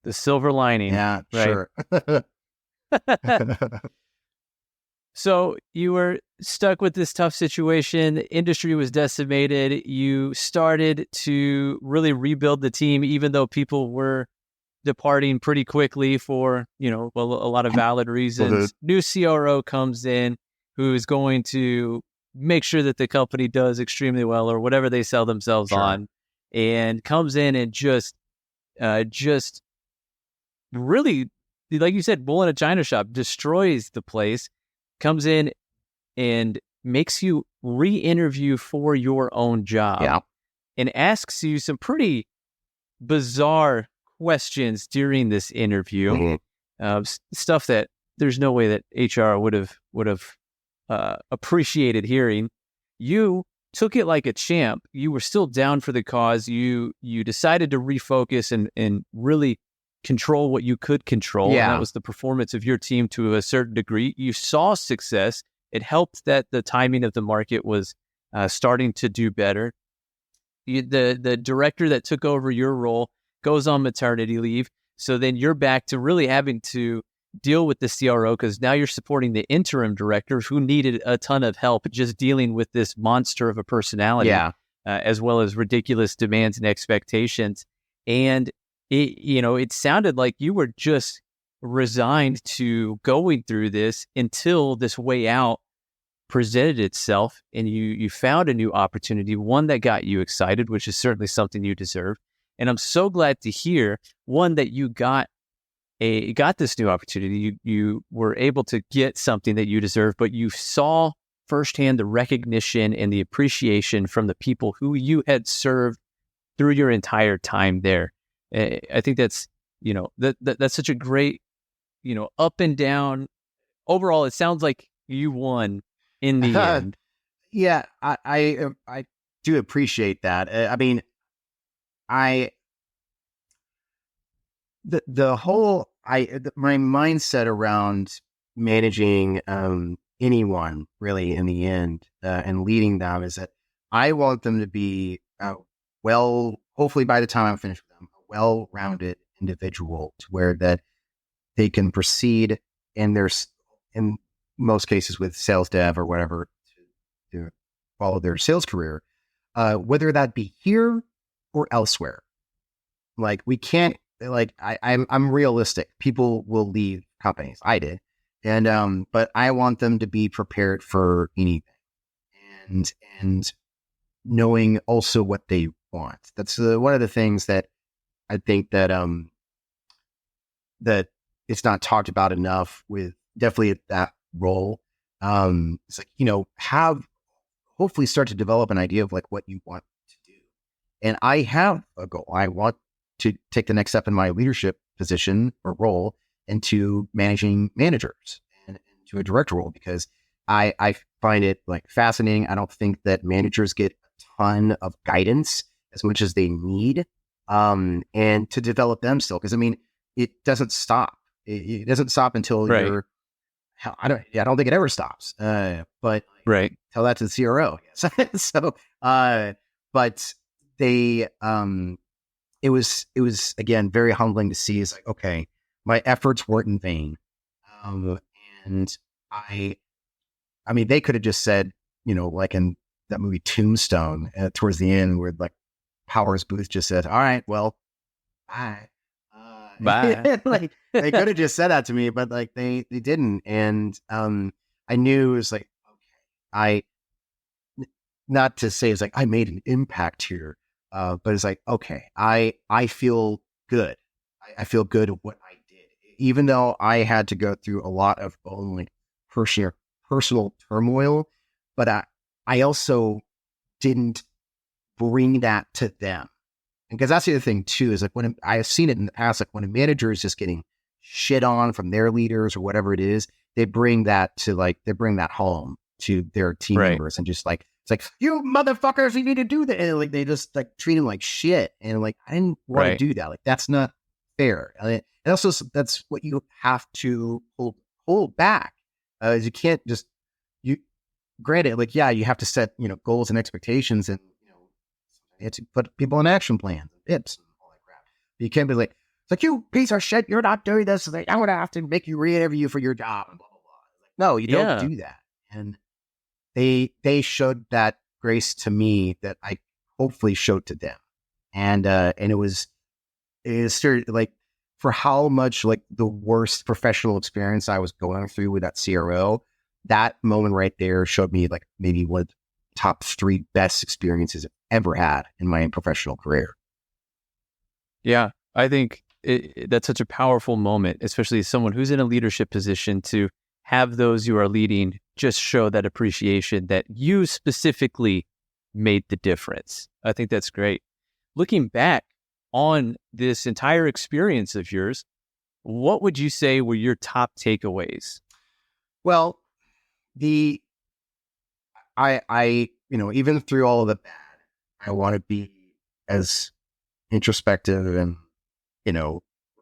The silver lining. Yeah, right? Sure. So you were stuck with this tough situation. The industry was decimated. You started to really rebuild the team, even though people were departing pretty quickly for, a lot of valid reasons. New CRO comes in who is going to make sure that the company does extremely well, or whatever they sell themselves on, and comes in and just really, like you said, bull in a china shop, destroys the place, comes in and makes you re-interview for your own job, and asks you some pretty bizarre questions during this interview, stuff that there's no way that HR would have appreciated hearing. You took it like a champ. You were still down for the cause. You decided to refocus and really control what you could control. And that was the performance of your team to a certain degree. You saw success. It helped that the timing of the market was starting to do better. The director that took over your role goes on maternity leave. So then you're back to really having to deal with the CRO, because now you're supporting the interim director who needed a ton of help just dealing with this monster of a personality, as well as ridiculous demands and expectations. And it sounded like you were just resigned to going through this until this way out presented itself, and you found a new opportunity, one that got you excited, which is certainly something you deserve. And I'm so glad to hear, one, that you got this new opportunity. You were able to get something that you deserve, but you saw firsthand the recognition and the appreciation from the people who you had served through your entire time there. I think that's, that's such a great, up and down. Overall, it sounds like you won in the end. Yeah, I do appreciate that. My mindset around managing anyone really in the end and leading them is that I want them to be hopefully by the time I'm finished with them, a well-rounded individual, to where that they can proceed in most cases with sales dev or whatever to follow their sales career, whether that be here or elsewhere. Like, we can't, I'm realistic. People will leave companies. I did. And, but I want them to be prepared for anything and knowing also what they want. That's one of the things that I think that, that it's not talked about enough with definitely at that role. It's like, hopefully start to develop an idea of like what you want to do. And I have a goal. I want to take the next step in my leadership position or role into managing managers and to a director role, because I find it like fascinating. I don't think that managers get a ton of guidance as much as they need, and to develop them still. Because it doesn't stop. It doesn't stop until you're. I don't think it ever stops. But tell that to the CRO. Yes. So, but they, it was again very humbling to see. It's like, okay, my efforts weren't in vain, and they could have just said, like in that movie Tombstone, towards the end, where like Powers Booth just said, "All right, well, bye." Bye. Like, they could have just said that to me, but like they didn't. And I knew it was like, okay, not to say it's like I made an impact here, but it's like, okay, I feel good. I feel good at what I did, even though I had to go through a lot of own like personal turmoil, but I also didn't bring that to them. And because that's the other thing too, is like when I've seen it in the past, like when a manager is just getting shit on from their leaders or whatever it is, they bring that home to their team members and just like, it's like, you motherfuckers, you need to do that. And like, they just like treat them like shit. And like, I didn't want to do that. Like, that's not fair. And also that's what you have to hold back. Is you can't just, granted, like, yeah, you have to set, goals and expectations, and, you have to put people in action plans, tips, and all that crap. But you can't be like, it's like, you piece of shit, you're not doing this. Like, I'm going to have to make you re-interview for your job, and blah, blah, blah. Like, no, you don't do that. And they showed that grace to me that I hopefully showed to them. And it was like, for how much like the worst professional experience I was going through with that CRO, that moment right there showed me like maybe one of the top 3 best experiences I've ever had in my professional career. Yeah, I think that's such a powerful moment, especially as someone who's in a leadership position, to have those you are leading just show that appreciation that you specifically made the difference. I think that's great. Looking back on this entire experience of yours, what would you say were your top takeaways? Well, I even through all of the bad, I want to be as introspective and,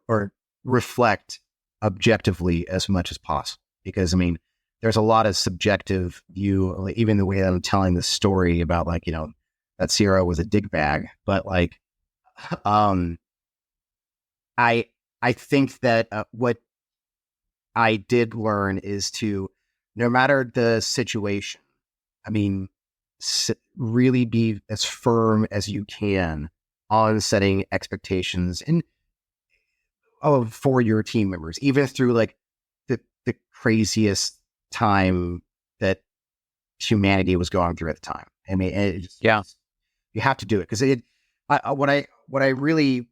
or reflect objectively as much as possible. Because, I mean, there's a lot of subjective view, like, even the way that I'm telling this story about, like, that CRO was a dig bag. But, like, I think that what I did learn is to, no matter the situation, I mean, really be as firm as you can on setting expectations and for your team members, even through like the craziest time that humanity was going through at the time. I mean, you have to do it, because what I really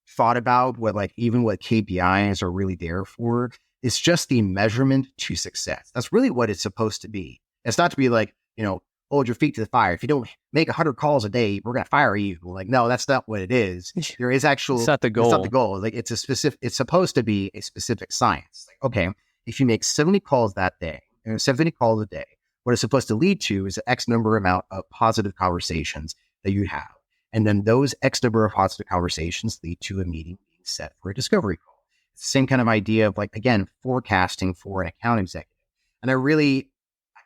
thought about, what KPIs are really there for, is just the measurement to success. That's really what it's supposed to be. It's not to be like, hold your feet to the fire. If you don't make 100 calls a day, we're going to fire you. Like, no, that's not what it is. There is actual, it's not the goal. It's not the goal. Like, it's supposed to be a specific science. Like, okay, if you make 70 calls that day, 70 calls a day, what it's supposed to lead to is an X number amount of positive conversations that you have. And then those X number of positive conversations lead to a meeting being set for a discovery call. It's the same kind of idea of, like, again, forecasting for an account executive. And I really,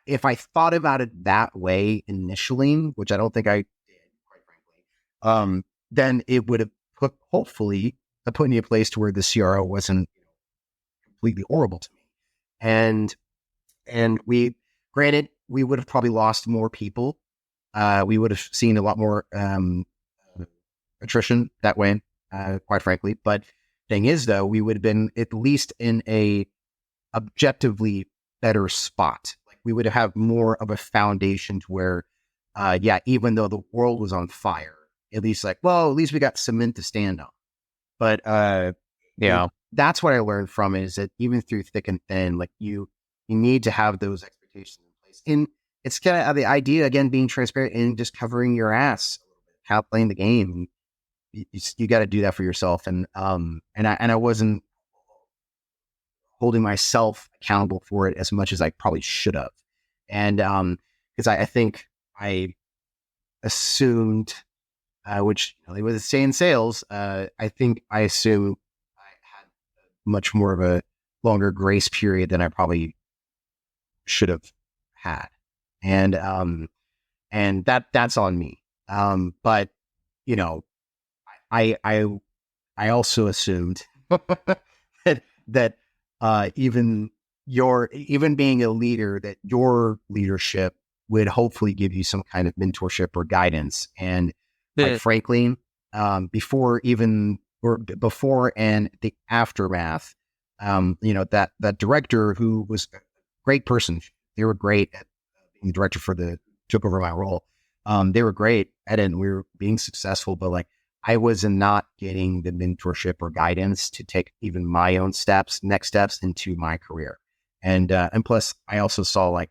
if I thought about it that way initially, which I don't think I did, quite frankly, then it would have hopefully put me in a place to where the CRO wasn't completely horrible to me. And granted, we would have probably lost more people. We would have seen a lot more attrition that way, quite frankly. But thing is, though, we would have been at least in a objectively better spot. Like, we would have more of a foundation to where, even though the world was on fire, at least at least we got cement to stand on. But that's what I learned from it, is that even through thick and thin, like, you need to have those expectations in place. And it's kind of the idea, again, being transparent and just covering your ass, how playing the game. You got to do that for yourself. And I wasn't holding myself accountable for it as much as I probably should have. And because I think I assumed, which they would say in sales, I think I assumed I had much more of a longer grace period than I probably should have had. And that's on me. But I also assumed that even being a leader, that your leadership would hopefully give you some kind of mentorship or guidance. And quite frankly, before and the aftermath, that director, who was a great person, they were great at being the director took over my role. They were great at it, and we were being successful, but like, I was not getting the mentorship or guidance to take even my own next steps into my career. And plus I also saw like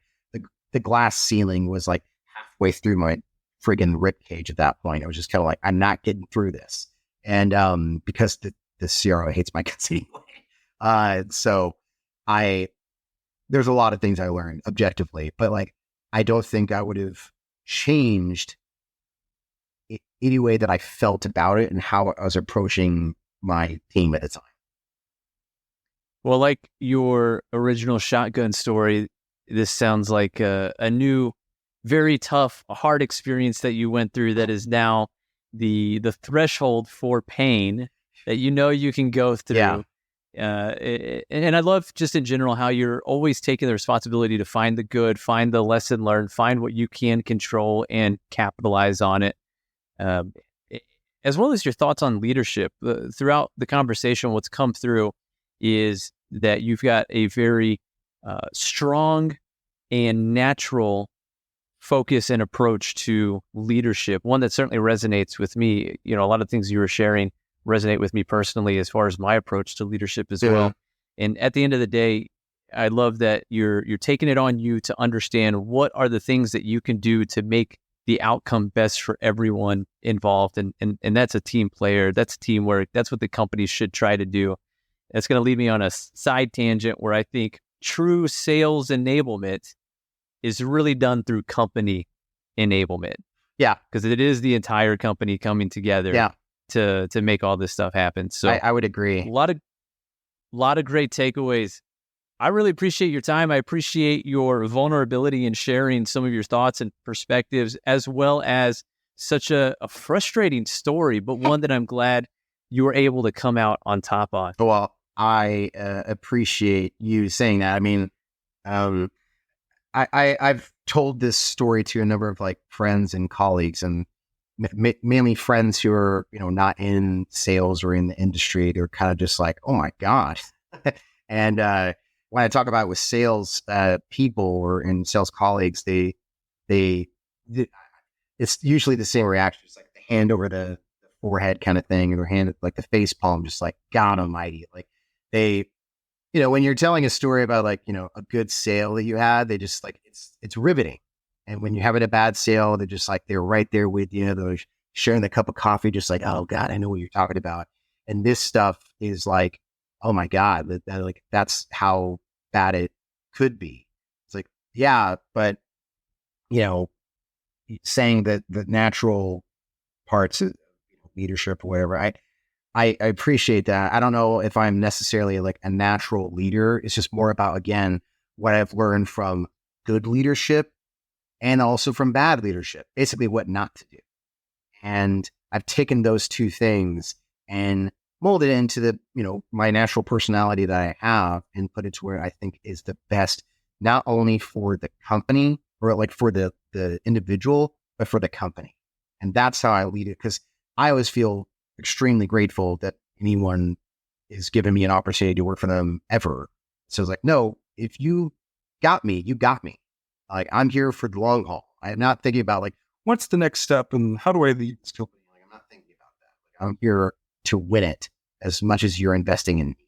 the glass ceiling was like halfway through my friggin' ribcage at that point. I was just kind of like, I'm not getting through this. And because the CRO hates my guts anyway. So there's a lot of things I learned objectively, but like, I don't think I would have changed any way that I felt about it and how I was approaching my team at the time. Well, like your original shotgun story, this sounds like a new, very tough, hard experience that you went through that is now the threshold for pain that you can go through. Yeah. And I love just in general how you're always taking the responsibility to find the good, find the lesson learned, find what you can control and capitalize on it. As well as your thoughts on leadership. Throughout the conversation, what's come through is that you've got a very strong and natural focus and approach to leadership, one that certainly resonates with me. A lot of things you were sharing resonate with me personally as far as my approach to leadership as well. And at the end of the day, I love that you're taking it on you to understand what are the things that you can do to make the outcome best for everyone involved. And that's a team player. That's teamwork. That's what the company should try to do. That's going to lead me on a side tangent where I think true sales enablement is really done through company enablement. Yeah. Because it is the entire company coming together to make all this stuff happen. So I would agree. A lot of great takeaways. I really appreciate your time. I appreciate your vulnerability in sharing some of your thoughts and perspectives, as well as such a frustrating story, but one that I'm glad you were able to come out on top on. Well, I appreciate you saying that. I mean, I've told this story to a number of like friends and colleagues, and mainly friends who are, not in sales or in the industry. They're kind of just like, oh my God. And when I talk about it with sales people or in sales colleagues, it's usually the same reaction. It's like the hand over the forehead kind of thing, or their hand like the face palm, just like God Almighty. Like they, when you're telling a story about like, a good sale that you had, they just like, it's riveting. And when you're having a bad sale, they're just like, they're right there with you. They're sharing the cup of coffee, just like, oh God, I know what you're talking about. And this stuff is like, oh my God, that's how bad it could be. It's like, yeah, but saying that the natural parts of leadership or whatever, I appreciate that. I don't know if I'm necessarily like a natural leader. It's just more about, again, what I've learned from good leadership and also from bad leadership, basically what not to do. And I've taken those two things and molded it into the, my natural personality that I have and put it to where I think is the best, not only for the company or like for the individual, but for the company. And that's how I lead it. Because I always feel extremely grateful that anyone is giving me an opportunity to work for them ever. So it's like, no, if you got me, you got me. Like, I'm here for the long haul. I'm not thinking about like, what's the next step and how do I lead this company? Like, I'm not thinking about that. Like, I'm here to win it as much as you're investing in me.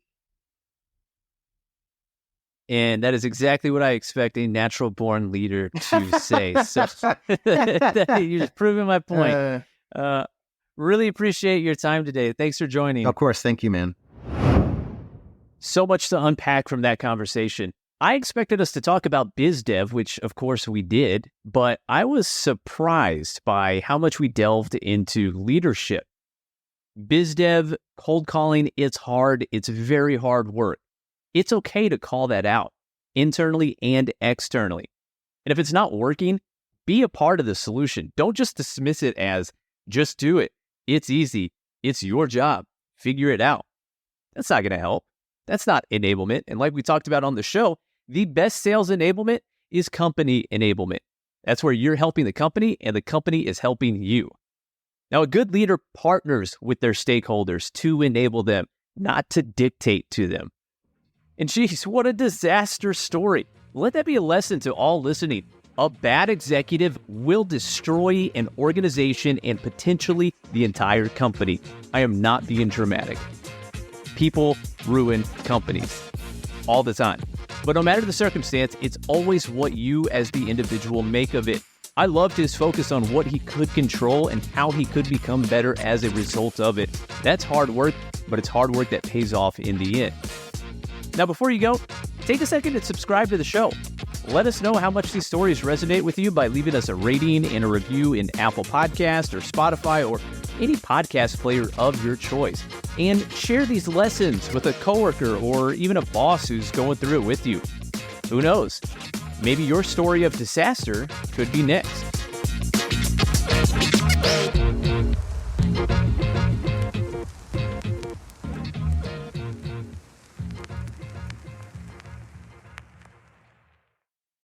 And that is exactly what I expect a natural born leader to say. So you're just proving my point. Really appreciate your time today. Thanks for joining. Of course. Thank you, man. So much to unpack from that conversation. I expected us to talk about biz dev, which of course we did, but I was surprised by how much we delved into leadership. Biz dev, cold calling, it's hard. It's very hard work. It's okay to call that out internally and externally. And if it's not working, be a part of the solution. Don't just dismiss it as just do it. It's easy. It's your job. Figure it out. That's not going to help. That's not enablement. And like we talked about on the show, the best sales enablement is company enablement. That's where you're helping the company and the company is helping you. Now, a good leader partners with their stakeholders to enable them, not to dictate to them. And geez, what a disaster story. Let that be a lesson to all listening. A bad executive will destroy an organization and potentially the entire company. I am not being dramatic. People ruin companies all the time. But no matter the circumstance, it's always what you as the individual make of it. I loved his focus on what he could control and how he could become better as a result of it. That's hard work, but it's hard work that pays off in the end. Now, before you go, take a second and subscribe to the show. Let us know how much these stories resonate with you by leaving us a rating and a review in Apple Podcast or Spotify or any podcast player of your choice. And share these lessons with a coworker or even a boss who's going through it with you. Who knows? Maybe your story of disaster could be next.